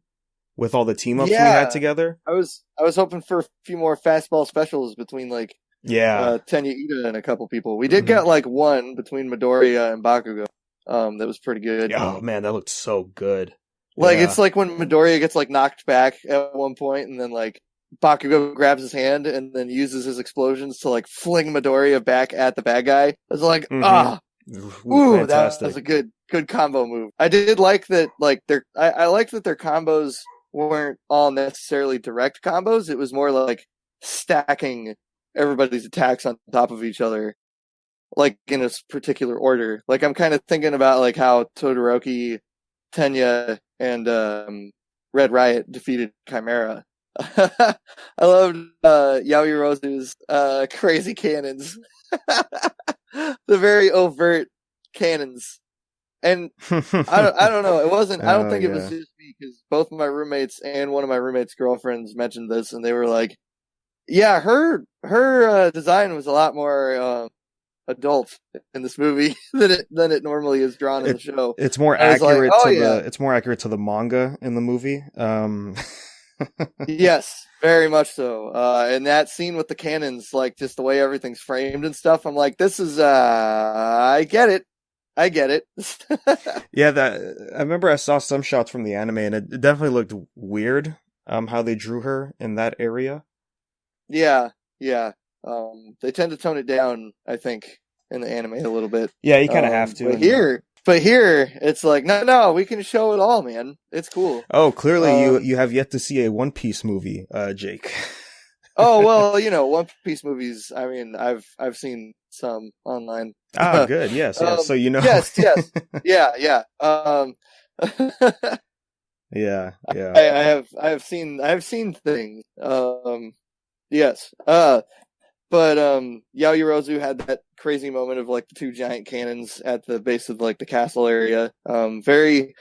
A: with all the team ups we had
B: Yeah,
A: together.
B: I was hoping for a few more fastball specials between like
A: Yeah.
B: Tenya Ida and a couple people. We did
A: Hmm.
B: get like one between Midoriya and Bakugo. That was pretty good.
A: Oh man, that looked so good.
B: Like,
A: Yeah.
B: it's like when Midoriya gets like knocked back at one point, and then like Bakugo grabs his hand and then uses his explosions to like fling Midoriya back at the bad guy. It's like,
A: Hmm. Ooh,
B: ooh, that was
A: fantastic.
B: a good combo move. I did like that. Like, I liked that their combos weren't all necessarily direct combos. It was more like stacking everybody's attacks on top of each other, like in a particular order. Like, I'm kind of thinking about like how Todoroki, Tenya, and Red Riot defeated Chimera. I loved Yaoyorozu's crazy cannons. The very overt cannons. And I don't know. It wasn't. I don't
A: Oh
B: think it was
A: yeah.
B: just me, because both of my roommates and one of my roommates' girlfriends mentioned this, and they were like, "Yeah, her design was a lot more adult in this movie than it normally is drawn in the
A: It
B: show."
A: it's more
B: I was like,
A: accurate
B: "Oh
A: to
B: yeah,
A: the manga in the movie.
B: yes, very much so." And that scene with the cannons, like just the way everything's framed and stuff, I'm like, "This is I get it, I get it."
A: Yeah, that I remember I saw some shots from the anime and it definitely looked weird how they drew her in that area.
B: Yeah, yeah. They tend to tone it down, I think, in the anime a little bit.
A: Yeah, you kind of have to.
B: But here, it's like, no, we can show it all, man. It's cool.
A: Oh, clearly
B: Um,
A: you have yet to see a One Piece movie, Jake.
B: oh well, One Piece movies. I mean, I've seen some online.
A: Ah, good. Yes, yes. So you know.
B: Yes, yeah.
A: Yeah, yeah.
B: I have seen things. Yes. But Yaoyorozu had that crazy moment of like the two giant cannons at the base of like the castle area. Very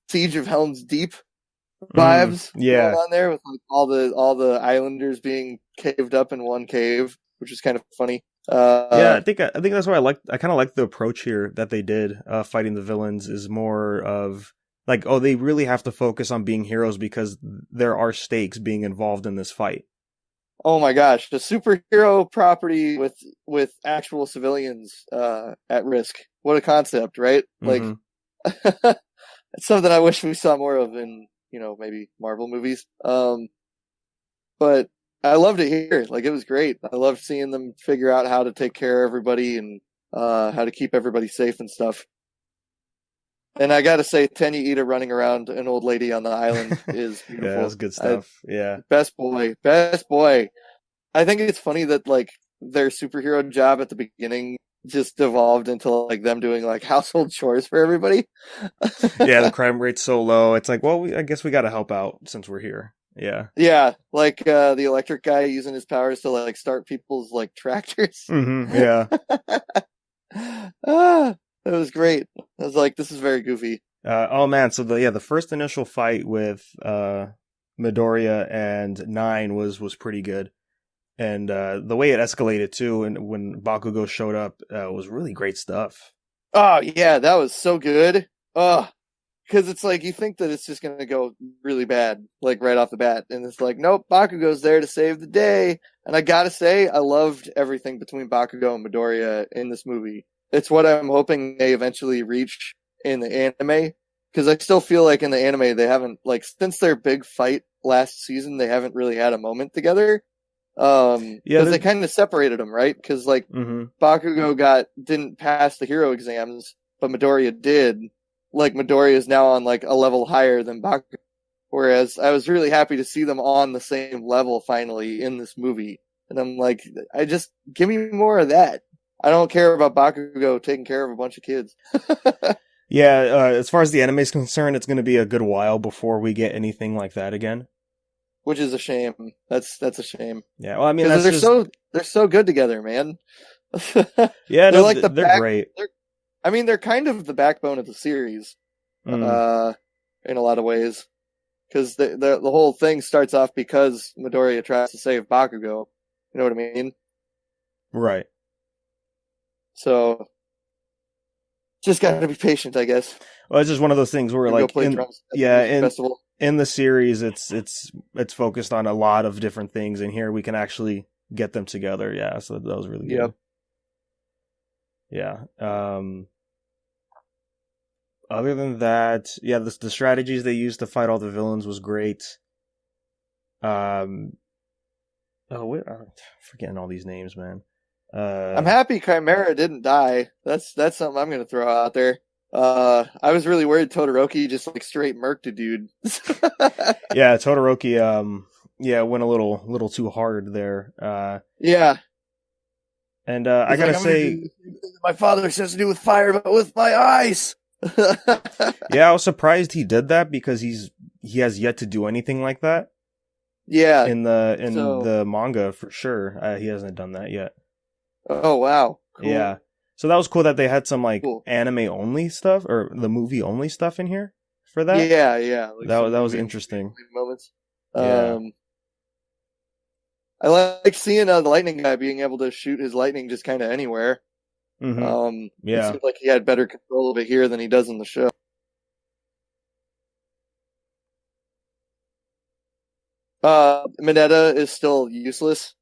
B: Siege of Helm's Deep vibes going
A: Yeah.
B: on there, with like all the islanders being caved up in one cave, which is kind of funny.
A: Yeah, I think that's what I like. I kind of like the approach here that they did. Fighting the villains is more of like, oh, they really have to focus on being heroes because there are stakes being involved in this fight.
B: Oh my gosh, the superhero property with actual civilians at risk. What a concept, right? Like,
A: Hmm.
B: it's something I wish we saw more of in, maybe Marvel movies. But I loved it here. Like, it was great. I loved seeing them figure out how to take care of everybody and how to keep everybody safe and stuff. And I gotta say, Tenya Ida running around an old lady on the island is
A: Yeah,
B: beautiful.
A: that's good stuff. Yeah.
B: Best boy, best boy. I think it's funny that like their superhero job at the beginning just devolved into like them doing like household chores for everybody.
A: Yeah, the crime rate's so low. It's like, well, I guess we got to help out since we're here. Yeah.
B: Yeah, like the electric guy using his powers to like start people's like tractors.
A: Yeah.
B: That was great. I was like, this is very goofy.
A: Oh man, so the first initial fight with Midoriya and Nine was pretty good. And the way it escalated too, and when Bakugo showed up, was really great stuff.
B: Oh yeah, that was so good. Oh, because it's like you think that it's just going to go really bad, like right off the bat, and it's like, nope, Bakugo's there to save the day. And I gotta say, I loved everything between Bakugo and Midoriya in this movie. It's what I'm hoping they eventually reach in the anime, because I still feel like in the anime they haven't, like, since their big fight last season, they haven't really had a moment together. Because they kind of separated them, right? Because like Bakugo didn't pass the hero exams, but Midoriya did. Like Midoriya is now on like a level higher than Bakugo, whereas I was really happy to see them on the same level finally in this movie. And I'm like, give me more of that. I don't care about Bakugo taking care of a bunch of kids.
A: Yeah, as far as the anime is concerned, it's going to be a good while before we get anything like that again.
B: Which is a shame. That's a shame.
A: Yeah, well, I mean,
B: they're so good together, man.
A: Yeah, they're like they're great.
B: They're kind of the backbone of the series, in a lot of ways, because the whole thing starts off because Midoriya tries to save Bakugo. You know what I mean?
A: Right.
B: So, just gotta be patient, I guess.
A: Well, it's just one of those things where, like, in the series, it's focused on a lot of different things, and here we can actually get them together. Yeah, so that was really good. Yep. Yeah. Other than that, yeah, the strategies they used to fight all the villains was great. I'm forgetting all these names, man.
B: I'm happy Chimera didn't die. That's something I'm gonna throw out there. I was really worried Todoroki just like straight murked a dude.
A: Yeah, Todoroki went a little too hard there.
B: Yeah.
A: And I gotta say,
B: my father says to do with fire, but with my eyes.
A: Yeah, I was surprised he did that because he has yet to do anything like that.
B: Yeah,
A: in the manga for sure, he hasn't done that yet.
B: Oh wow! Cool.
A: Yeah, so that was cool that they had some like anime only stuff or the movie only stuff in here for that.
B: Yeah, like
A: that was interesting
B: moments.
A: Yeah.
B: I like seeing the lightning guy being able to shoot his lightning just kind of anywhere.
A: Yeah,
B: it seemed like he had better control of it here than he does in the show. Mineta is still useless.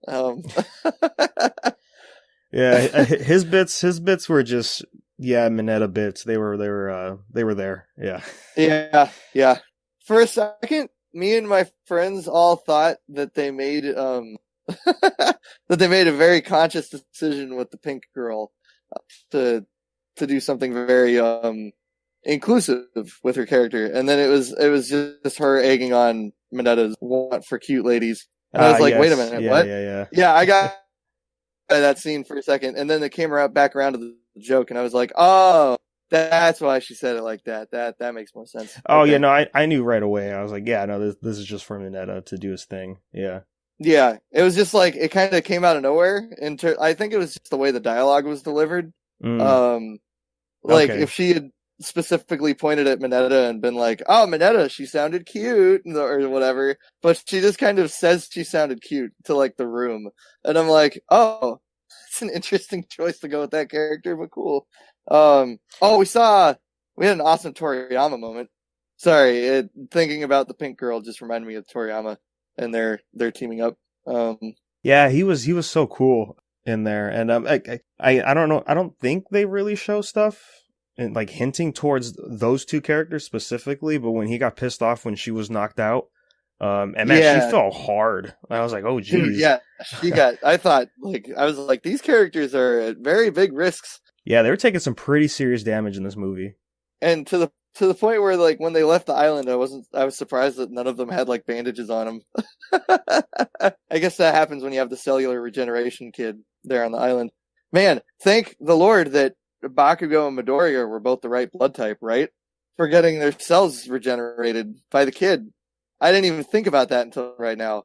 A: Yeah, his bits were just Mineta bits. They were there. Yeah.
B: Yeah. For a second, me and my friends all thought that they made that they made a very conscious decision with the pink girl to do something very inclusive with her character, and then it was just her egging on Mineta's want for cute ladies. And I was like, wait a minute, what? Yeah, I got that scene for a second, and then it came back around to the joke, and I was like, oh, that's why she said it like that. That makes more sense.
A: Oh, okay. Yeah, no, I knew right away. I was like, yeah, no, this is just for Mineta to do his thing. Yeah.
B: Yeah, it was just like, it kind of came out of nowhere. I think it was just the way the dialogue was delivered. If she had specifically pointed at Mineta and been like, oh, Mineta, she sounded cute, or whatever, but she just kind of says she sounded cute to like the room. And I'm like, oh, it's an interesting choice to go with that character, but cool. We had an awesome Toriyama moment. Sorry, thinking about the pink girl just reminded me of Toriyama and they're teaming up.
A: Yeah, he was so cool in there, and I don't know, I don't think they really show stuff and like hinting towards those two characters specifically, but when he got pissed off when she was knocked out, and man, she fell hard. I was like, oh geez.
B: Dude, I was like, these characters are at very big risks.
A: Yeah, they were taking some pretty serious damage in this movie.
B: And to the point where, like, when they left the island, I was surprised that none of them had, like, bandages on them. I guess that happens when you have the cellular regeneration kid there on the island. Man, thank the Lord that Bakugo and Midoriya were both the right blood type, right? For getting their cells regenerated by the kid. I didn't even think about that until right now.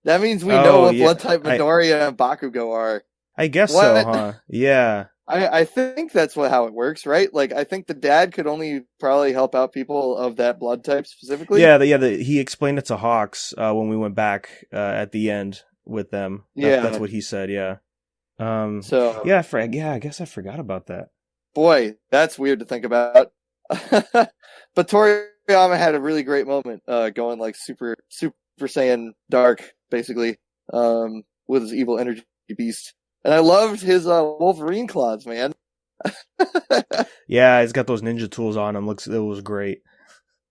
B: That means we know what blood type Midoriya and Bakugo are.
A: I guess so, huh? Yeah.
B: I think that's how it works, right? Like, I think the dad could only probably help out people of that blood type specifically.
A: Yeah, he explained it to Hawks when we went back at the end with them. That's what he said. Yeah. I guess I forgot about that.
B: Boy, that's weird to think about. But Toriyama had a really great moment, going like Super Saiyan Dark, basically, with his evil energy beast. And I loved his Wolverine claws, man.
A: Yeah, he's got those ninja tools on him. It was great.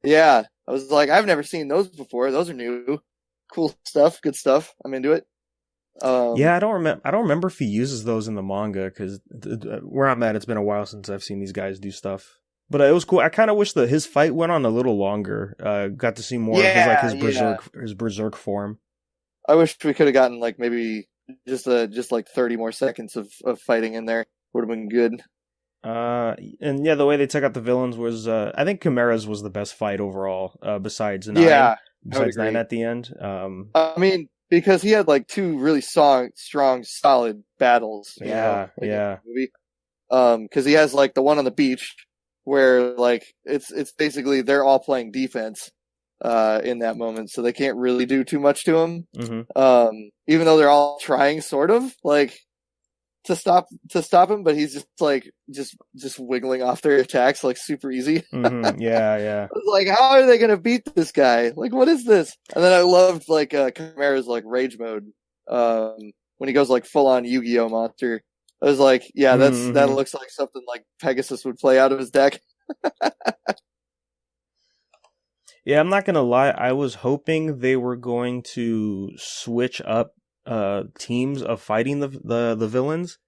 B: Yeah, I was like, I've never seen those before. Those are new, cool stuff, good stuff. I'm into it.
A: Yeah, I don't remember if he uses those in the manga because where I'm at, it's been a while since I've seen these guys do stuff. But it was cool. I kind of wish that his fight went on a little longer. Got to see more of his berserk form.
B: I wish we could have gotten like maybe just like 30 more seconds of fighting in there. Would have been good.
A: And yeah, the way they took out the villains was, I think Chimera's was the best fight overall, besides 9.
B: Yeah,
A: besides 9 at the end.
B: I mean, because he had like 2 really strong, solid battles.
A: Yeah,
B: in
A: yeah.
B: the movie. Because he has like the one on the beach where like it's basically they're all playing defense, in that moment, so they can't really do too much to him.
A: Mm-hmm.
B: Even though they're all trying, sort of like, to stop him, but he's just like just wiggling off their attacks like super easy.
A: Mm-hmm. Yeah, yeah.
B: I was like, how are they gonna beat this guy? Like, what is this? And then I loved like Chimera's like rage mode, when he goes like full on Yu-Gi-Oh monster. I was like, yeah, that looks like something like Pegasus would play out of his deck.
A: Yeah, I'm not gonna lie. I was hoping they were going to switch up teams of fighting the villains.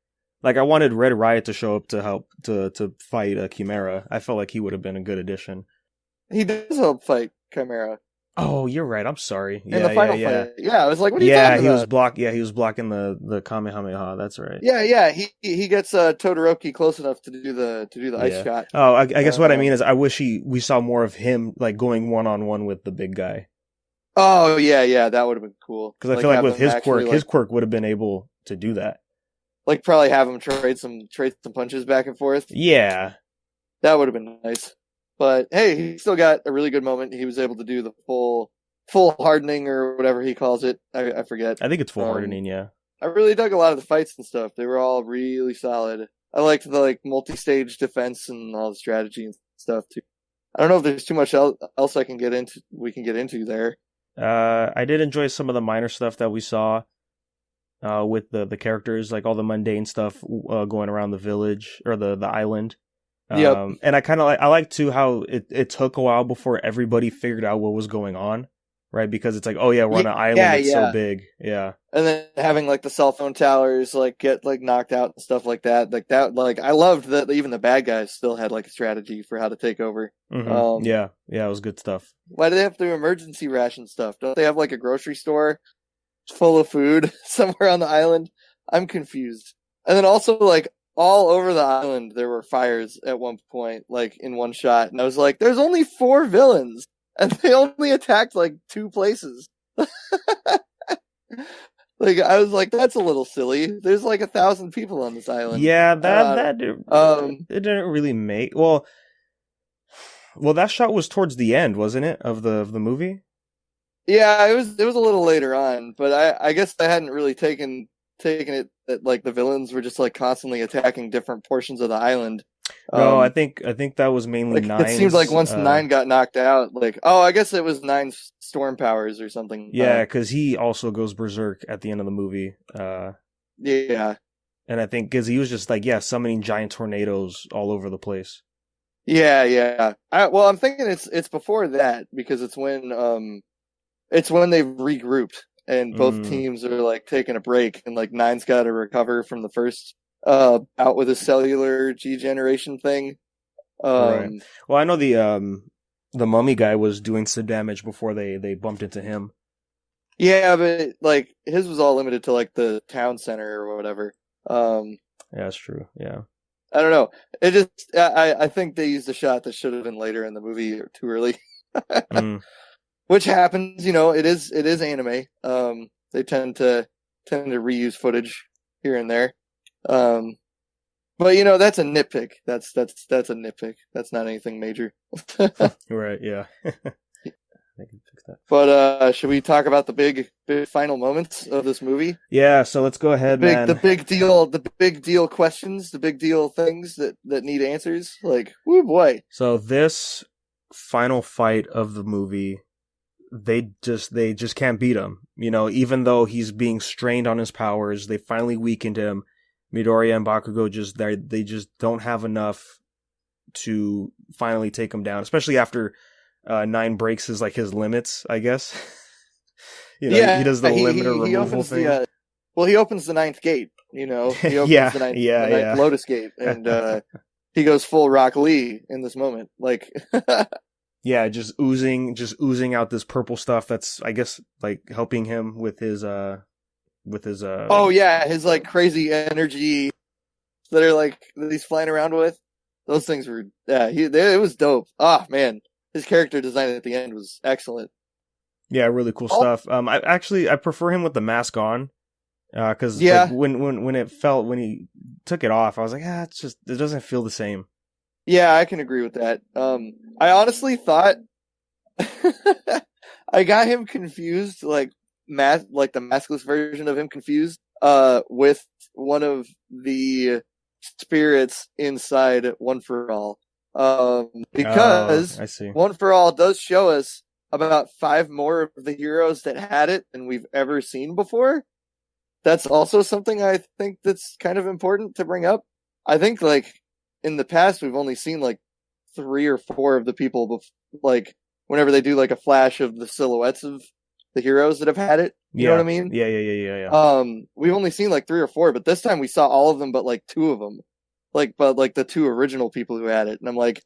A: Like I wanted Red Riot to show up to help to fight Chimera. I felt like he would have been a good addition.
B: He does help fight Chimera.
A: Oh, you're right. I'm sorry.
B: In the final fight. Yeah, I was like, what are you
A: talking
B: about?
A: He was blocking the Kamehameha. That's right.
B: Yeah. He gets Todoroki close enough to do the ice shot.
A: Oh, I guess what I mean is I wish we saw more of him like going 1-on-1 with the big guy.
B: Oh yeah, that would have been cool.
A: Because I feel like with his quirk would have been able to do that. Like
B: probably have him trade some punches back and forth.
A: Yeah,
B: that would have been nice. But hey, he still got a really good moment. He was able to do the full hardening or whatever he calls it. I forget.
A: I think it's full hardening. Yeah.
B: I really dug a lot of the fights and stuff. They were all really solid. I liked the like multi-stage defense and all the strategy and stuff too. I don't know if there's too much else we can get into there.
A: I did enjoy some of the minor stuff that we saw with the characters, like all the mundane stuff going around the village or the island.
B: Yep.
A: And I like too how it took a while before everybody figured out what was going on, right? Because it's like, oh yeah, we're on an island, it's so big, yeah. And
B: then having like the cell phone towers like get like knocked out and stuff like that, I loved that even the bad guys still had like a strategy for how to take over.
A: Mm-hmm. Yeah, it was good stuff.
B: Why do they have to do emergency ration stuff? Don't they have like a grocery store full of food somewhere on the island? I'm confused. And then also like all over the island there were fires at one point, like in one shot, and I was like, there's only 4 villains and they only attacked like 2 places. Like I was like, that's a little silly. There's like 1,000 people on this island.
A: Yeah, it didn't really make well that shot was towards the end, wasn't it, of the movie?
B: Yeah, it was a little later on, but I guess I hadn't really taken it that like the villains were just like constantly attacking different portions of the island.
A: No, I think that was mainly
B: like,
A: 9.
B: It seems like once 9 got knocked out, like, oh, I guess it was 9's storm powers or something.
A: Yeah, because he also goes berserk at the end of the movie.
B: Yeah,
A: and I think because he was just like summoning giant tornadoes all over the place.
B: Yeah. I'm thinking it's before that, because it's when they've regrouped and both teams are like taking a break, and like 9's got to recover from the first out with a cellular G-generation thing.
A: Right. Well, I know the mummy guy was doing some damage before they bumped into him.
B: Yeah, but like his was all limited to like the town center or whatever.
A: Yeah, that's true. Yeah.
B: I don't know. It just I think they used a shot that should have been later in the movie or too early. Which happens, it is anime. They tend to reuse footage here and there. But that's a nitpick. That's a nitpick. That's not anything major.
A: Right, yeah. I can fix that.
B: But should we talk about the big final moments of this movie?
A: Yeah, so let's go ahead, man.
B: The big deal questions, the big deal things that need answers. Like, whoo boy.
A: So this final fight of the movie, they just can't beat him. You know, even though he's being strained on his powers, they finally weakened him. Midoriya and Bakugo they just don't have enough to finally take him down, especially after 9 breaks his limits, I guess. You know,
B: Yeah,
A: he does the limiter removal thing.
B: He opens the 9th gate. You know, he opens
A: Yeah,
B: the 9th,
A: yeah,
B: the 9th
A: yeah.
B: Lotus Gate, and he goes full Rock Lee in this moment. Like,
A: Yeah, just oozing out this purple stuff that's, I guess, like helping him with his
B: oh yeah, his like crazy energy that he's flying around with. Those things were it was dope. Ah man, his character design at the end was excellent.
A: Yeah, really cool stuff. I prefer him with the mask on, because
B: Yeah.
A: like, when he took it off, I was like, it doesn't feel the same.
B: Yeah, I can agree with that. I honestly thought I got him confused, like the maskless version of him confused, with one of the spirits inside One for All. Because
A: I see.
B: One for All does show us about 5 more of the heroes that had it than we've ever seen before. That's also something I think that's kind of important to bring up. I think, like, in the past, we've only seen, like, 3 or 4 of the people, like, whenever they do, like, a flash of the silhouettes of the heroes that have had it. You know what I mean?
A: Yeah.
B: We've only seen, like, 3 or 4, but this time we saw all of them but, like, 2 of them. But the 2 original people who had it. And I'm like,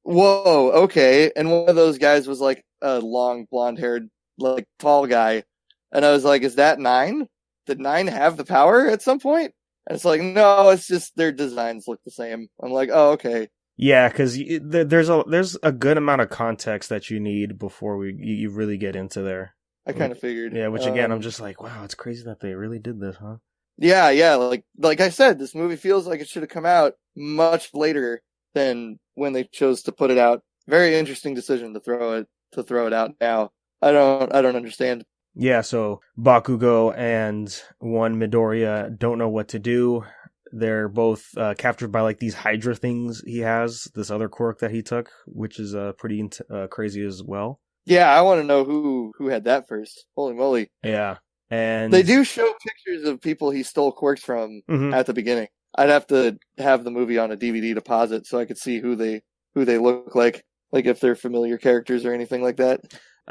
B: whoa, okay. And one of those guys was, like, a long, blonde-haired, like, tall guy. And I was like, is that 9? Did 9 have the power at some point? And it's like, no, it's just their designs look the same. I'm like, oh, okay.
A: Yeah, because there's a good amount of context that you need before you really get into there.
B: I kind of figured.
A: Yeah, which again, I'm just like, wow, it's crazy that they really did this, huh?
B: Yeah. Like I said, this movie feels like it should have come out much later than when they chose to put it out. Very interesting decision to throw it out now. I don't understand.
A: Yeah, so Bakugo and one Midoriya don't know what to do. They're both captured by like these Hydra things he has, this other quirk that he took, which is pretty crazy as well.
B: Yeah, I want to know who had that first. Holy moly.
A: Yeah. And
B: they do show pictures of people he stole quirks from at the beginning. I'd have to have the movie on a DVD to pause it so I could see who they look like if they're familiar characters or anything like that.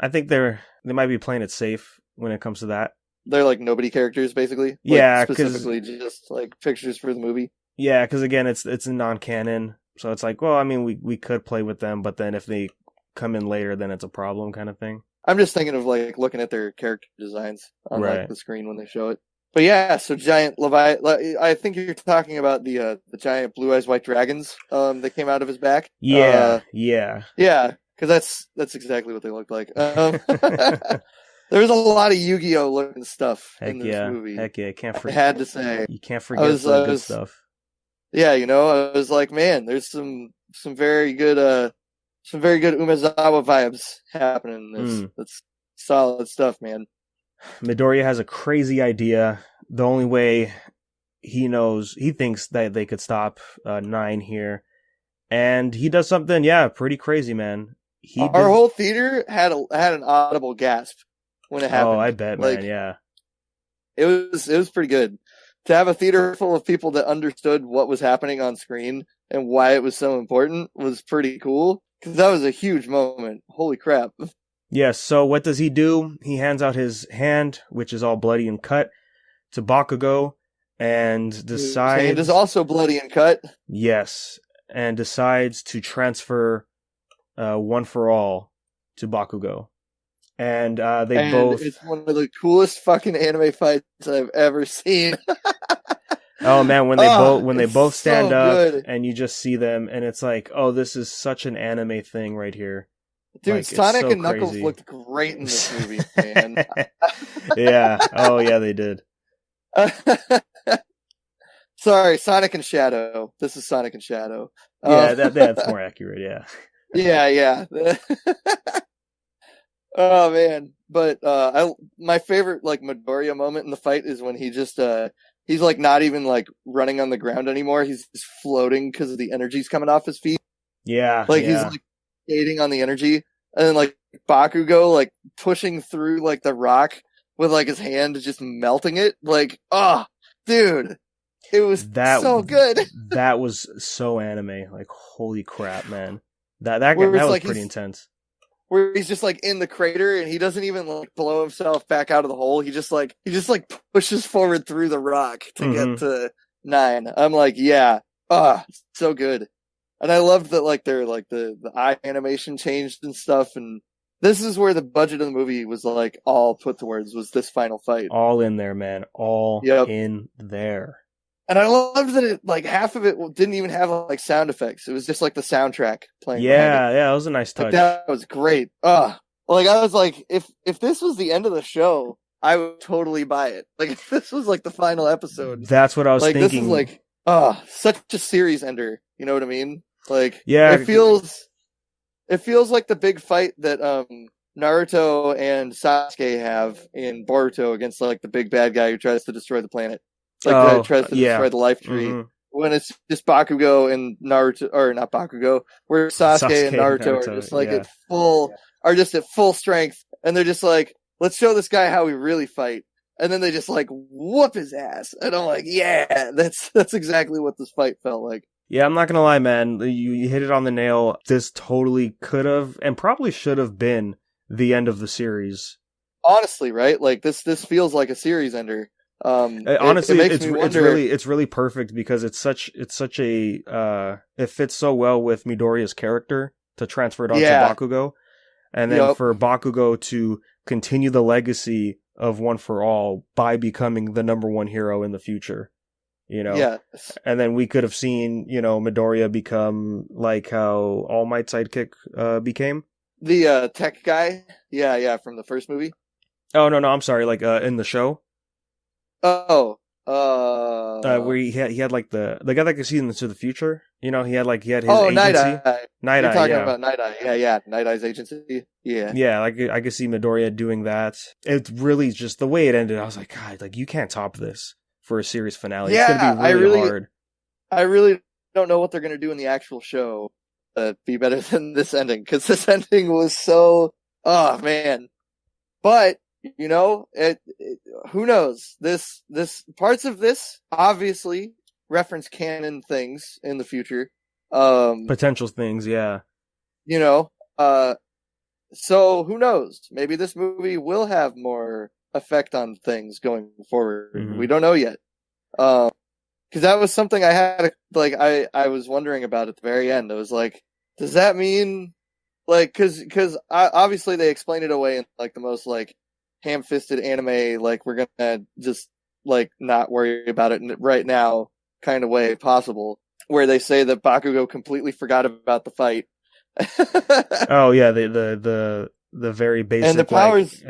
A: I think they might be playing it safe when it comes to that.
B: They're like nobody characters, basically.
A: Yeah,
B: specifically just like pictures for the movie.
A: Yeah, because again, it's a non-canon, so it's like, well, I mean, we could play with them, but then if they come in later, then it's a problem, kind of thing.
B: I'm just thinking of like looking at their character designs on
A: right.
B: like the screen when they show it. But yeah, so giant Levi. I think you're talking about the giant blue eyes white dragons that came out of his back.
A: Yeah.
B: Because that's exactly what they looked like. There was a lot of Yu-Gi-Oh looking stuff in this movie.
A: Heck yeah, can't forget.
B: I had to say,
A: you can't forget the good stuff.
B: Yeah, you know, I was like, man, there's some very good Umezawa vibes happening in this. That's solid stuff, man.
A: Midoriya has a crazy idea. The only way he thinks that they could stop 9 here, and he does something, pretty crazy, man.
B: Our whole theater had an audible gasp when it happened.
A: Oh, I bet, man. Yeah,
B: it was pretty good to have a theater full of people that understood what was happening on screen and why it was so important. Was pretty cool because that was a huge moment. Holy crap!
A: Yes. So what does he do? He hands out his hand, which is all bloody and cut, to Bakugo, and decides.
B: His hand is also bloody and cut.
A: Yes, and decides to transfer One for All to Bakugo. And it's one of the coolest fucking anime fights I've ever seen. Oh man, when they both stand up and you just see them, and it's like, oh, this is such an anime thing right here.
B: Dude, like, Sonic and Knuckles looked great in this movie, man.
A: Yeah. Oh yeah, they did.
B: Sorry, Sonic and Shadow. This is Sonic and Shadow.
A: Yeah, that's more accurate, yeah.
B: Yeah. Oh man. But my favorite like Midoriya moment in the fight is when he just he's like not even like running on the ground anymore. He's just floating because of the energy's coming off his feet.
A: Yeah,
B: Like he's
A: yeah.
B: like skating on the energy, and then like Bakugo like pushing through like the rock with like his hand just melting it. Like, oh, dude, it was
A: That
B: so good.
A: that was so anime. Like, holy crap, man. That
B: Where it's
A: was
B: like
A: pretty intense.
B: where he's just like in the crater and he doesn't even like blow himself back out of the hole. He just like pushes forward through the rock to get to 9. I'm like, yeah, so good. And I loved that like their like the eye animation changed and stuff. And this is where the budget of the movie was like all put towards was this final fight.
A: All in there, man. All in there.
B: And I loved that it like half of it didn't even have like sound effects. It was just like the soundtrack playing.
A: Yeah, yeah, it was a nice touch.
B: Like, that was great. Like I was like, if this was the end of the show, I would totally buy it. Like if this was like the final episode.
A: That's what I was thinking.
B: This is like, such a series ender. You know what I mean? Like,
A: yeah,
B: it feels like the big fight that Naruto and Sasuke have in Boruto against like the big bad guy who tries to destroy the planet. Like tries to destroy the life tree. Mm-hmm. When it's just Bakugo and Naruto, or not Bakugo, where Sasuke and Naruto are just like at full strength, and they're just like, let's show this guy how we really fight. And then they just like whoop his ass. And I'm like, yeah, that's exactly what this fight felt like.
A: Yeah, I'm not gonna lie, man. You hit it on the nail. This totally could have and probably should have been the end of the series.
B: Honestly, right? Like this feels like a series ender.
A: Honestly, it's really perfect because it's such a it fits so well with Midoriya's character to transfer it onto Bakugo, and then for Bakugo to continue the legacy of One for All by becoming the number one hero in the future. You know, and then we could have seen, you know, Midoriya become like how All Might's sidekick became
B: the tech guy. Yeah, from the first movie.
A: Oh no, I'm sorry. Like in the show.
B: Where
A: he had like the guy that could see into the future. You know, he had his agency.
B: Night Eye.
A: You're
B: talking about Night Eye. Yeah, Night Eye's agency.
A: Yeah. Like I could see Midoriya doing that. It's really just the way it ended. I was like, God, like you can't top this for a series finale.
B: Yeah,
A: it's gonna be really hard.
B: I really don't know what they're gonna do in the actual show to be better than this ending, because this ending was so, oh man. But you know, who knows? This parts of this obviously reference canon things in the future.
A: Potential things, yeah.
B: You know, so who knows? Maybe this movie will have more effect on things going forward. Mm-hmm. We don't know yet. Because that was something I had, like, I was wondering about at the very end. I was like, does that mean, like, because obviously they explained it away in like the most like ham-fisted anime, like we're gonna just like not worry about it right now kind of way possible, where they say that Bakugo completely forgot about the fight.
A: Oh yeah, the very basic,
B: and the powers,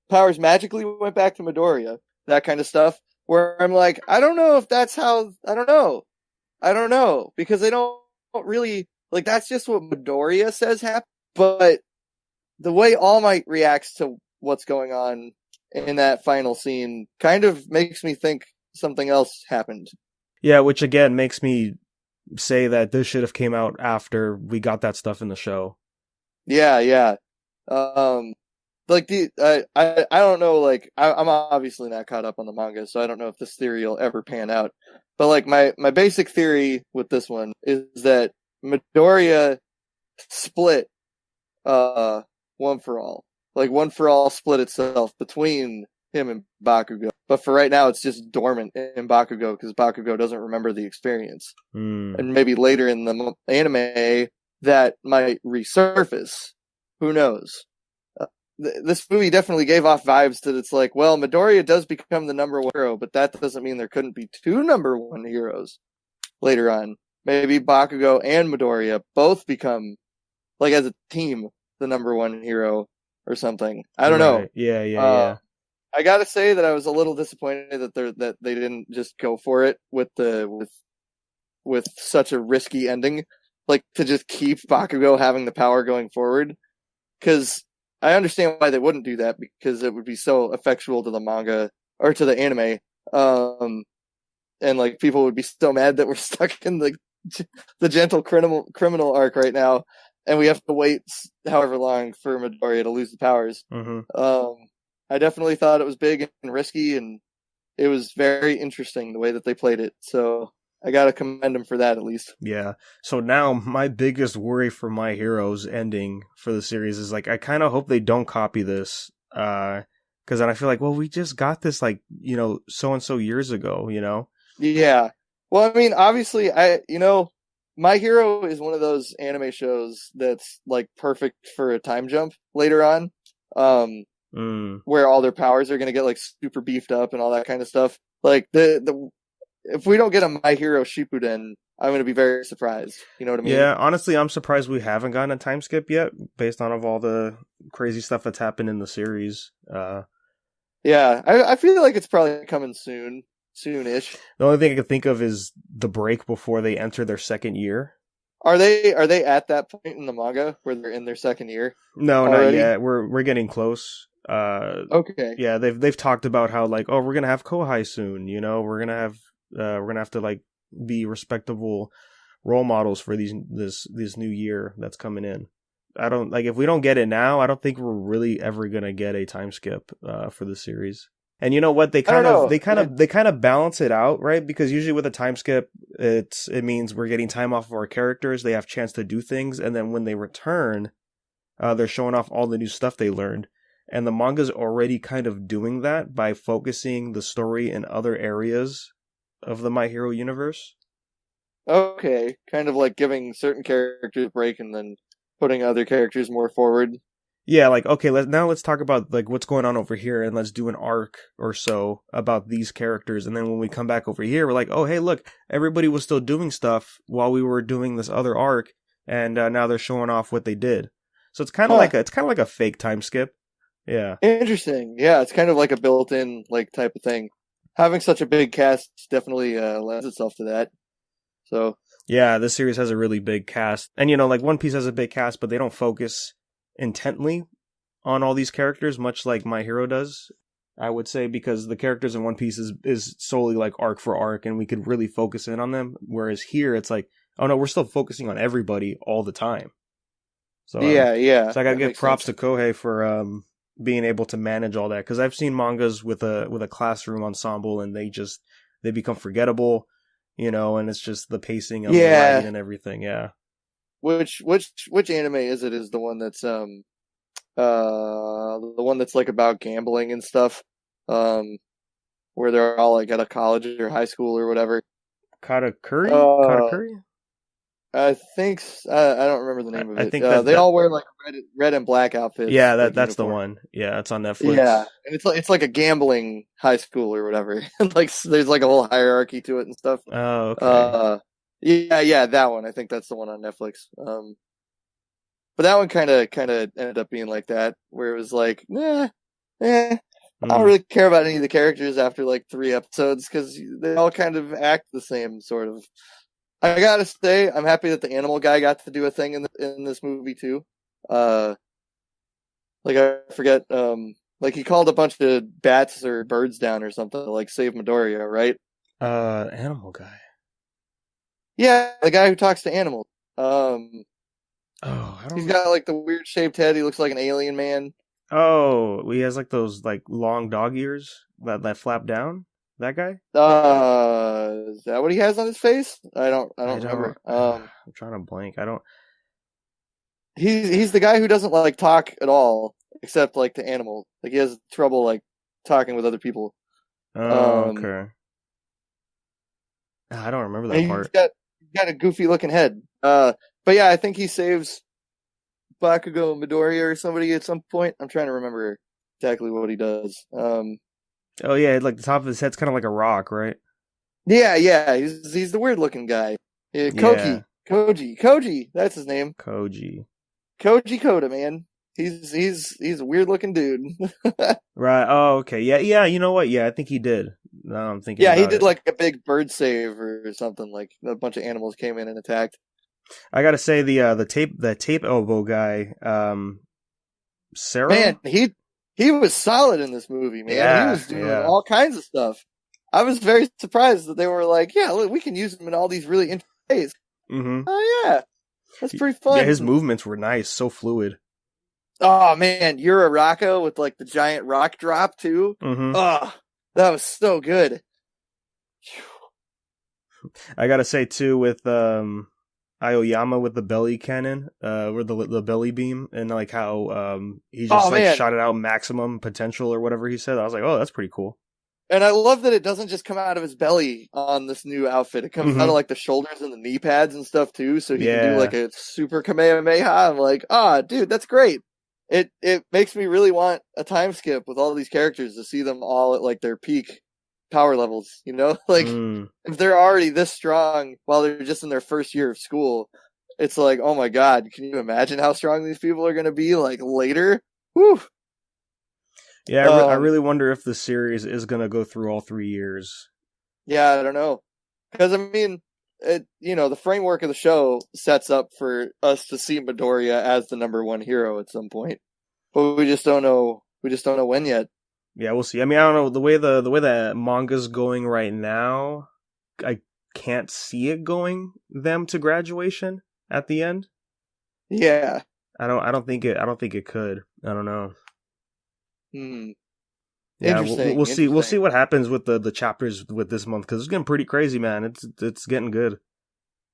B: powers magically went back to Midoriya, that kind of stuff. Where I'm like, I don't know if that's how. I don't know because they don't really like. That's just what Midoriya says happened, but the way All Might reacts to what's going on in that final scene kind of makes me think something else happened.
A: Yeah, which again makes me say that this should have came out after we got that stuff in the show. Yeah.
B: Like I don't know, like I'm obviously not caught up on the manga, so I don't know if this theory will ever pan out. But like my basic theory with this one is that Midoriya split One for All. Like One for All split itself between him and Bakugo. But for right now, it's just dormant in Bakugo because Bakugo doesn't remember the experience. And maybe later in the anime, that might resurface. Who knows? This movie definitely gave off vibes that it's like, well, Midoriya does become the number one hero, but that doesn't mean there couldn't be two number one heroes later on. Maybe Bakugo and Midoriya both become, like as a team, the number one hero or something. I don't know.
A: Yeah.
B: I gotta say that I was a little disappointed that they didn't just go for it with such a risky ending, like to just keep Bakugo having the power going forward. Because I understand why they wouldn't do that because it would be so effectual to the manga or to the anime. And like people would be so mad that we're stuck in the gentle criminal arc right now, and we have to wait however long for Midoriya to lose the powers. I definitely thought it was big and risky, and it was very interesting the way that they played it. So I gotta commend them for that at least.
A: Yeah. So now my biggest worry for My Hero's ending for the series is like I kind of hope they don't copy this. Because then I feel like, well, we just got this like so and so years ago.
B: Yeah. Well, I mean, obviously, My Hero is one of those anime shows that's like perfect for a time jump later on, where all their powers are going to get like super beefed up and all that kind of stuff. Like if we don't get a My Hero Shippuden, I'm going to be very surprised. You know what I mean?
A: Yeah, honestly, I'm surprised we haven't gotten a time skip yet, based on of all the crazy stuff that's happened in the series.
B: Yeah, I feel like it's probably coming soonish.
A: The only thing I can think of is the break before they enter their second year.
B: Are they at that point in the manga where they're in their second year?
A: No,
B: already?
A: Not yet. We're getting close.
B: Okay.
A: Yeah, they've talked about how like, oh, we're gonna have Kohai soon. We're gonna have to like be respectable role models for this new year that's coming in. I don't like if we don't get it now. I don't think we're really ever gonna get a time skip for the series. And you know what? They kind of balance it out, right? Because usually with a time skip, it means we're getting time off of our characters. They have a chance to do things, and then when they return, they're showing off all the new stuff they learned. And the manga's already kind of doing that by focusing the story in other areas of the My Hero universe.
B: Okay, kind of like giving certain characters a break and then putting other characters more forward.
A: Yeah, like, okay, let's talk about like what's going on over here, and let's do an arc or so about these characters, and then when we come back over here, we're like, oh, hey, look, everybody was still doing stuff while we were doing this other arc, and now they're showing off what they did. So it's kind of like a fake time skip. Yeah.
B: Interesting. Yeah, it's kind of like a built-in like type of thing. Having such a big cast definitely lends itself to that. So
A: yeah, this series has a really big cast, and like One Piece has a big cast, but they don't focus intently on all these characters, much like My Hero does, I would say, because the characters in One Piece is solely like arc for arc, and we could really focus in on them. Whereas here, it's like, oh no, we're still focusing on everybody all the time. So
B: yeah.
A: So I gotta give props to Kohei for being able to manage all that, because I've seen mangas with a classroom ensemble, and they become forgettable, and it's just the pacing of the writing and everything. Yeah.
B: Which anime is it? Is the one that's the one that's like about gambling and stuff, where they're all like at a college or high school or whatever.
A: Katakuri? Katakuri?
B: I think I don't remember the name of it. I think they all wear like red and black outfits.
A: Yeah, that's the one. Yeah, it's on Netflix.
B: Yeah, and it's like a gambling high school or whatever. Like there's like a whole hierarchy to it and stuff.
A: Oh, okay.
B: Yeah, that one. I think that's the one on Netflix. But that one kind of ended up being like that, where it was like, I don't really care about any of the characters after like 3 episodes because they all kind of act the same, sort of. I gotta say, I'm happy that the animal guy got to do a thing in this movie too. Like I forget, like he called a bunch of bats or birds down or something to like save Midoriya, right?
A: Animal guy.
B: Yeah, the guy who talks to animals.
A: He's
B: got like the weird shaped head. He looks like an alien man.
A: Oh, he has like those like long dog ears that flap down. That guy?
B: Is that what he has on his face? I don't remember.
A: I'm trying to blank. I don't.
B: He's the guy who doesn't like talk at all, except like to animals. Like he has trouble like talking with other people.
A: Oh, okay. I don't remember that part.
B: He's got a goofy looking head. But yeah, I think he saves Bakugo Midoriya or somebody at some point. I'm trying to remember exactly what he does.
A: Oh yeah, like the top of his head's kind of like a rock, right?
B: Yeah. He's the weird looking guy. Koji, that's his name. Koji Koda, man. He's a weird looking dude.
A: Right. Oh, okay. Yeah. You know what? Yeah, I think he did. Now I'm thinking.
B: Yeah, he did like a big bird save or something. Like a bunch of animals came in and attacked.
A: I gotta say the tape elbow guy Sarah?
B: Man, he was solid in this movie, man.
A: Yeah,
B: He was doing
A: yeah.
B: all kinds of stuff. I was very surprised that they were like, yeah, look, we can use him in all these really interesting ways.
A: Mm-hmm.
B: Oh, yeah. That's pretty fun.
A: Yeah, his movements were nice, so fluid.
B: Oh, man, you're a Rocco with like the giant rock drop, too.
A: Mm-hmm.
B: Oh, that was so good.
A: I gotta say, too, with Aoyama with the belly cannon, or the belly beam, and like how he just shot it out maximum potential or whatever he said. I was like, oh, that's pretty cool.
B: And I love that it doesn't just come out of his belly on this new outfit. It comes out of like the shoulders and the knee pads and stuff too, so he can do like a super Kamehameha. I'm like, dude, that's great. It makes me really want a time skip with all these characters to see them all at like their peak power levels, you know? Like if they're already this strong while they're just in their first year of school, it's like, oh my god, can you imagine how strong these people are going to be like later? Whew.
A: Yeah, I really wonder if the series is going to go through all 3 years.
B: Yeah, I don't know. Because, I mean, the framework of the show sets up for us to see Midoriya as the number one hero at some point. But we just don't know. We just don't know when yet.
A: Yeah, we'll see. I mean, I don't know. The way the manga's going right now, I can't see it going them to graduation at the end.
B: Yeah.
A: I don't think it could. I don't know.
B: Yeah,
A: we'll see. We'll see what happens with the chapters with this month, because it's getting pretty crazy, man. It's getting good.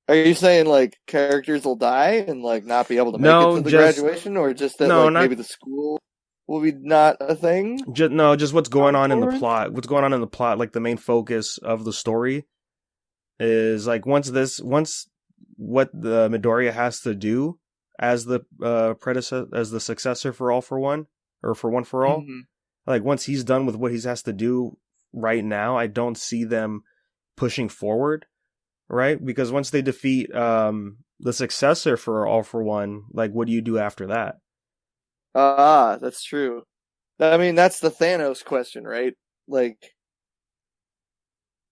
B: Are you saying like characters will die and like not be able to make it to the graduation, or just that maybe the school will be not a thing?
A: Just what's going on in the plot. What's going on in the plot? Like the main focus of the story is like once what the Midoriya has to do as the successor for All for One, or for One for All. Mm-hmm. Like once he's done with what he has to do right now, I don't see them pushing forward, right? Because once they defeat the successor for All for One, like what do you do after that?
B: That's true. I mean, that's the Thanos question, right? Like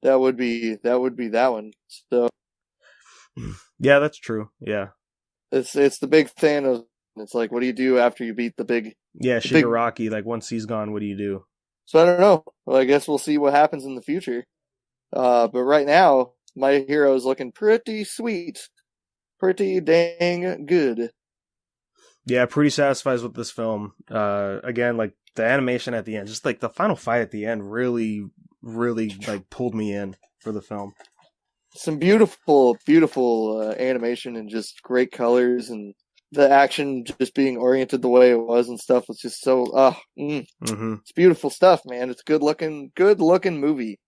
B: that would be that one. So
A: yeah, that's true. Yeah,
B: it's the big Thanos. It's like, what do you do after you beat the big?
A: Yeah, Shigaraki. Like once he's gone, what do you do?
B: So I don't know. Well, I guess we'll see what happens in the future. But right now, my hero is looking pretty sweet, pretty dang good.
A: Yeah, pretty satisfied with this film. Again, like the animation at the end, just like the final fight at the end, really, really like pulled me in for the film.
B: Some beautiful, beautiful animation and just great colors, and the action just being oriented the way it was and stuff was just so It's beautiful stuff, man. It's good looking movie.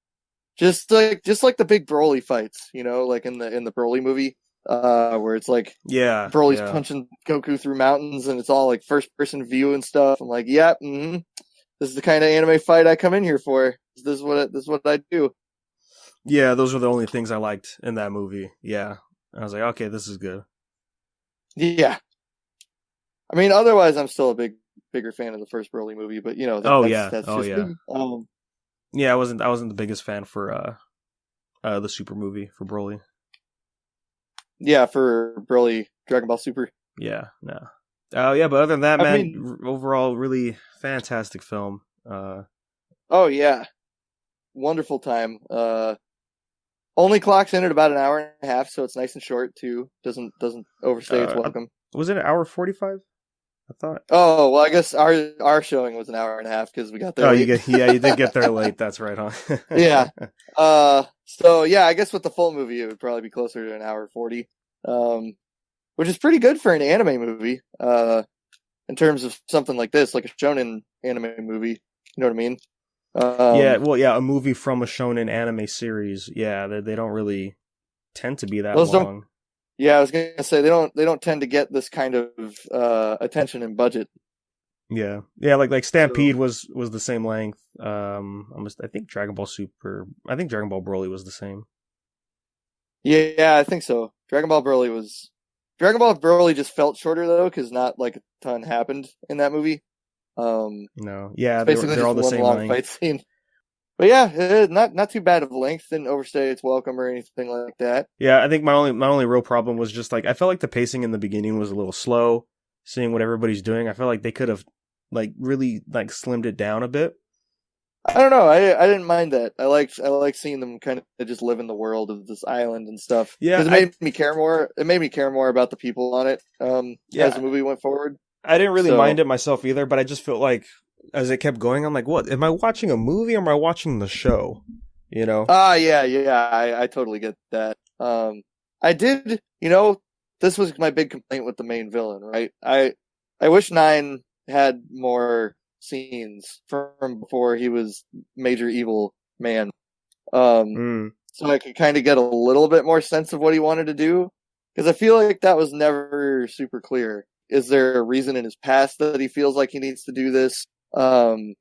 B: Just like the big Broly fights, you know, like in the Broly movie, where it's like Broly's punching Goku through mountains and it's all like first person view and stuff. I'm like, this is the kind of anime fight I come in here for. This is what I do.
A: Yeah, those were the only things I liked in that movie. Yeah, I was like, okay, this is good.
B: Yeah. I mean, otherwise, I'm still a bigger fan of the first Broly movie, but you know, that's just me.
A: Yeah, I wasn't the biggest fan for the Super movie for Broly.
B: Yeah, for Broly Dragon Ball Super.
A: Yeah, no. Yeah, but other than that, overall, really fantastic film.
B: Oh yeah, wonderful time. Only clocks in at about an hour and a half, so it's nice and short too. Doesn't overstay its welcome.
A: Was it an hour 45? I thought.
B: Oh well, I guess our showing was an hour and a half because we got there.
A: You did get there late. That's right, huh?
B: Yeah. So yeah, I guess with the full movie, it would probably be closer to an hour 40, which is pretty good for an anime movie. In terms of something like this, like a shonen anime movie. You know what I mean?
A: A movie from a shonen anime series. Yeah, they don't really tend to be that long.
B: Yeah, I was gonna say they don't tend to get this kind of attention and budget.
A: Yeah, like Stampede was the same length. I think Dragon Ball Broly was the same.
B: Yeah, I think so. Dragon Ball Broly just felt shorter though, because not like a ton happened in that movie.
A: No, yeah, they're all the same
B: long
A: length.
B: Fight scene. But yeah, not too bad of length. Didn't overstay its welcome or anything like that.
A: Yeah, I think my only real problem was just like I felt like the pacing in the beginning was a little slow. Seeing what everybody's doing, I felt like they could have like really like slimmed it down a bit.
B: I don't know. I didn't mind that. I like seeing them kind of just live in the world of this island and stuff
A: Yeah,
B: because it made me care more. It made me care more about the people on it. As
A: yeah,
B: the movie went forward.
A: I didn't really mind
B: So
A: it myself either, but I just felt like as it kept going, I'm like, what? Am I watching a movie or am I watching the show? You know?
B: yeah. I totally get that. I did. This was my big complaint with the main villain. Right. I wish Nine had more scenes from before he was major evil man. So I could kind of get a little bit more sense of what he wanted to do. Because I feel like that was never super clear. Is there a reason in his past that he feels like he needs to do this? And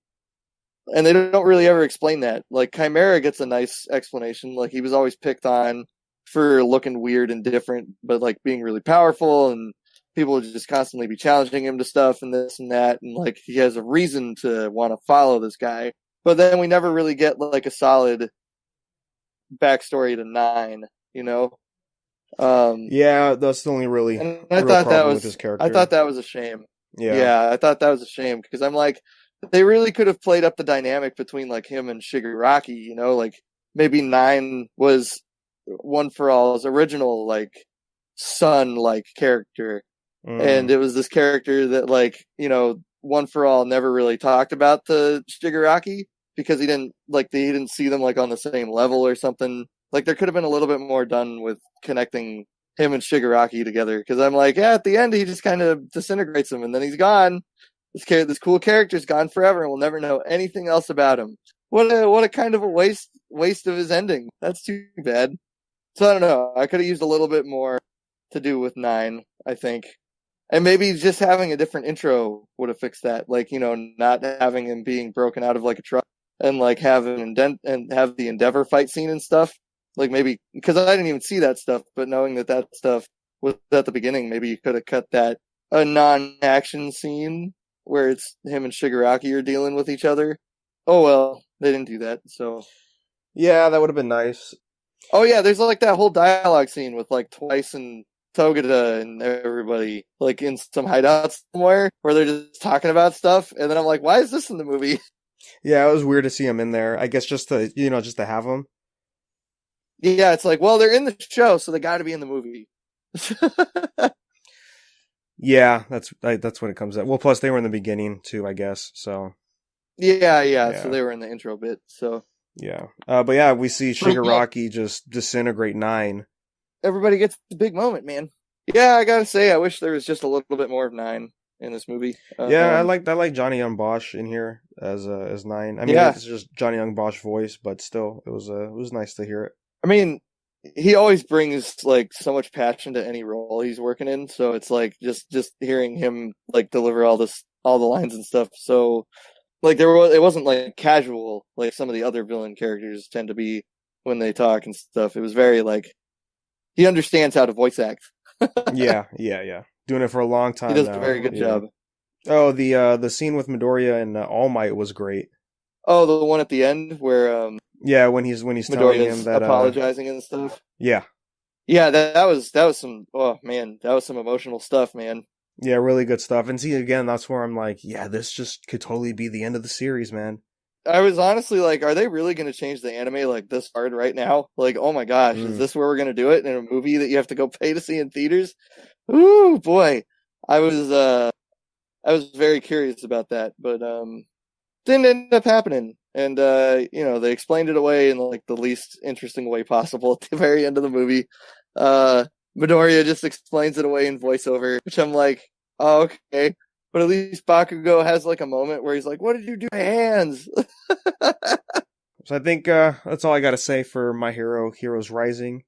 B: they don't really ever explain that. Like, Chimera gets a nice explanation. Like, he was always picked on for looking weird and different, but, like, being really powerful, and people would just constantly be challenging him to stuff and this and that, and, like, he has a reason to want to follow this guy. But then we never really get, like, a solid backstory to Nine, you know?
A: Yeah, that's the only really
B: And
A: real problem with his character.
B: I thought that was a shame.
A: Yeah.
B: I thought that was a shame because I'm like, they really could have played up the dynamic between like him and Shigaraki, you know, like maybe Nine was One for All's original like son like character, and it was this character that like One for All never really talked about the Shigaraki because he didn't see them like on the same level or something. Like there could have been a little bit more done with connecting him and Shigaraki together because I'm like, yeah, at the end he just kind of disintegrates him and then he's gone. This cool character's gone forever and we'll never know anything else about him. What a kind of a waste of his ending. That's too bad. So I don't know. I could have used a little bit more to do with Nine, I think. And maybe just having a different intro would have fixed that. Like, not having him being broken out of like a truck and like have the Endeavor fight scene and stuff. Like maybe because I didn't even see that stuff, but knowing that stuff was at the beginning, maybe you could have cut that a non-action scene where it's him and Shigaraki are dealing with each other. Oh well, they didn't do that, so
A: yeah, that would have been nice.
B: Oh yeah, there's like that whole dialogue scene with like Twice and Togeda and everybody like in some hideout somewhere where they're just talking about stuff, and then I'm like, why is this in the movie?
A: Yeah, it was weird to see him in there. I guess just to have him.
B: Yeah, it's like, well, they're in the show, so they got to be in the movie.
A: Yeah, that's what it comes at. Well, plus they were in the beginning too, I guess. So.
B: Yeah. So they were in the intro bit. So.
A: Yeah, but yeah, we see Shigaraki just disintegrate Nine.
B: Everybody gets the big moment, man. Yeah, I gotta say, I wish there was just a little bit more of Nine in this movie.
A: Yeah, I like Johnny Young Bosch in here as Nine. I mean, it's just Johnny Young Bosch voice, but still, it was nice to hear it.
B: I mean, he always brings like so much passion to any role he's working in, so it's like just hearing him like deliver all the lines and stuff. So like it wasn't like casual like some of the other villain characters tend to be when they talk and stuff. It was very like he understands how to voice act.
A: Yeah. Doing it for a long time.
B: He does
A: now.
B: a very good job.
A: Oh, the scene with Midoriya and All Might was great.
B: Oh, the one at the end where
A: yeah, when he's telling him that
B: apologizing and stuff.
A: Yeah.
B: Yeah, that was some that was some emotional stuff, man.
A: Yeah, really good stuff. And see, again, that's where I'm like, yeah, this just could totally be the end of the series, man.
B: I was honestly like, are they really going to change the anime like this hard right now? Like, oh my gosh, is this where we're going to do it in a movie that you have to go pay to see in theaters? Ooh, boy. I was very curious about that, but didn't end up happening. And they explained it away in like the least interesting way possible at the very end of the movie. Midoriya just explains it away in voiceover, which I'm like, oh, okay. But at least Bakugo has like a moment where he's like, what did you do to my hands?
A: So I think that's all I got to say for My Hero, Heroes Rising.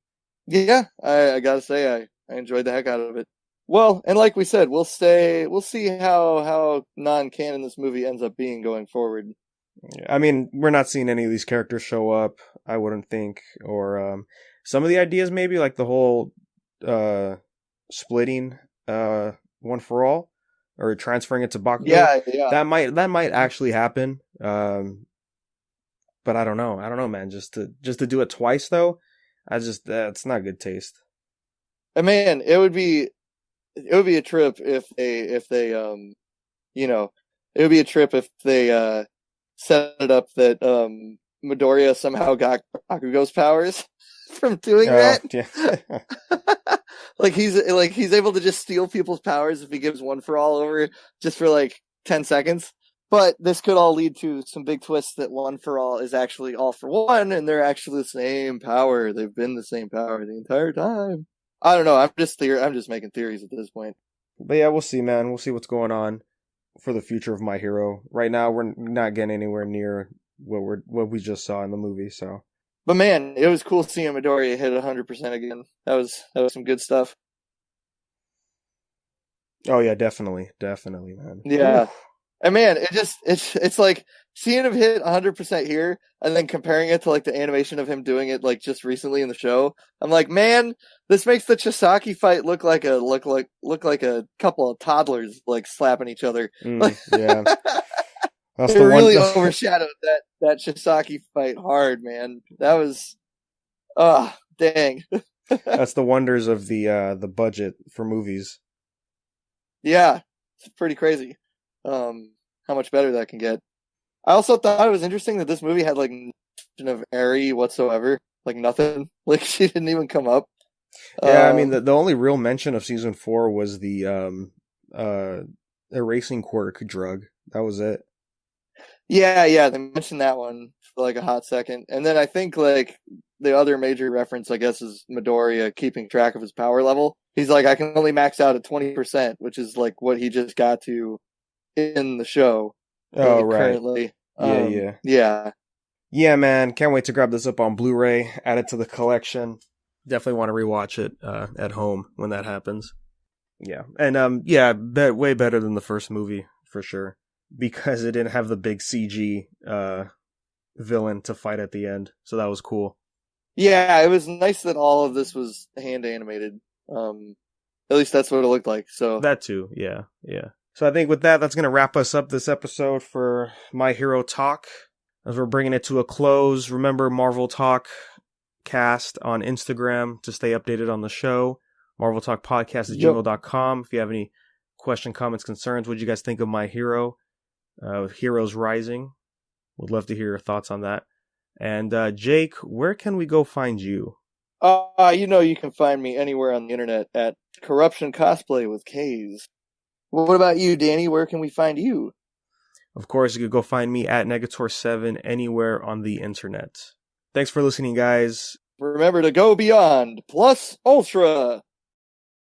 B: Yeah, I got to say, I enjoyed the heck out of it. Well, and like we said, we'll see how non-canon this movie ends up being going forward.
A: I mean, we're not seeing any of these characters show up, I wouldn't think, or some of the ideas maybe, like the whole splitting One for All, or transferring it to Bakugo.
B: Yeah.
A: That might actually happen. But I don't know, man. Just to do it twice though, that's not good taste.
B: And man, it would be a trip if they It would be a trip if they set it up that Midoriya somehow got Bakugo's powers from doing that.
A: Yeah.
B: Like he's able to just steal people's powers if he gives One for All over just for like 10 seconds. But this could all lead to some big twists that One for All is actually All for One, and they're actually the same power. They've been the same power the entire time. I don't know. I'm just making theories at this point.
A: But yeah, we'll see, man. We'll see what's going on for the future of My Hero. Right now, we're not getting anywhere near what we just saw in the movie. So,
B: but man, it was cool seeing Midoriya hit 100% again. That was some good stuff.
A: Oh yeah, definitely, man.
B: Yeah. Ooh. And man, it's like seeing him hit 100% here, and then comparing it to like the animation of him doing it like just recently in the show. I'm like, man, this makes the Chisaki fight look like a couple of toddlers like slapping each other.
A: Yeah,
B: it really overshadowed that Chisaki fight hard, man. That was, dang.
A: That's the wonders of the budget for movies.
B: Yeah, it's pretty crazy. How much better that can get. I also thought it was interesting that this movie had like no of Eri whatsoever, like nothing. Like she didn't even come up.
A: Yeah, I mean the only real mention of season 4 was the erasing quirk drug. That was it.
B: Yeah, they mentioned that one for like a hot second, and then I think like the other major reference, I guess, is Midoriya keeping track of his power level. He's like, I can only max out at 20%, which is like what he just got to in the show.
A: Oh, right.
B: Currently.
A: Yeah. Yeah, man. Can't wait to grab this up on Blu-ray, add it to the collection. Definitely want to rewatch it at home when that happens. Yeah. And way better than the first movie, for sure. Because it didn't have the big CG villain to fight at the end. So that was cool.
B: Yeah, it was nice that all of this was hand animated. At least that's what it looked like. So
A: that too, yeah. So I think with that's going to wrap us up this episode for My Hero Talk. As we're bringing it to a close, remember MarvelTalkCast on Instagram to stay updated on the show. MarvelTalkPodcast@gmail.com. If you have any questions, comments, concerns, what do you guys think of My Hero? Heroes Rising. Would love to hear your thoughts on that. And Jake, where can we go find you?
B: You can find me anywhere on the internet at Corruption Cosplay with K's. Well, what about you, Danny? Where can we find you?
A: Of course, you could go find me at Negator7 anywhere on the internet. Thanks for listening, guys.
B: Remember to go beyond, plus ultra.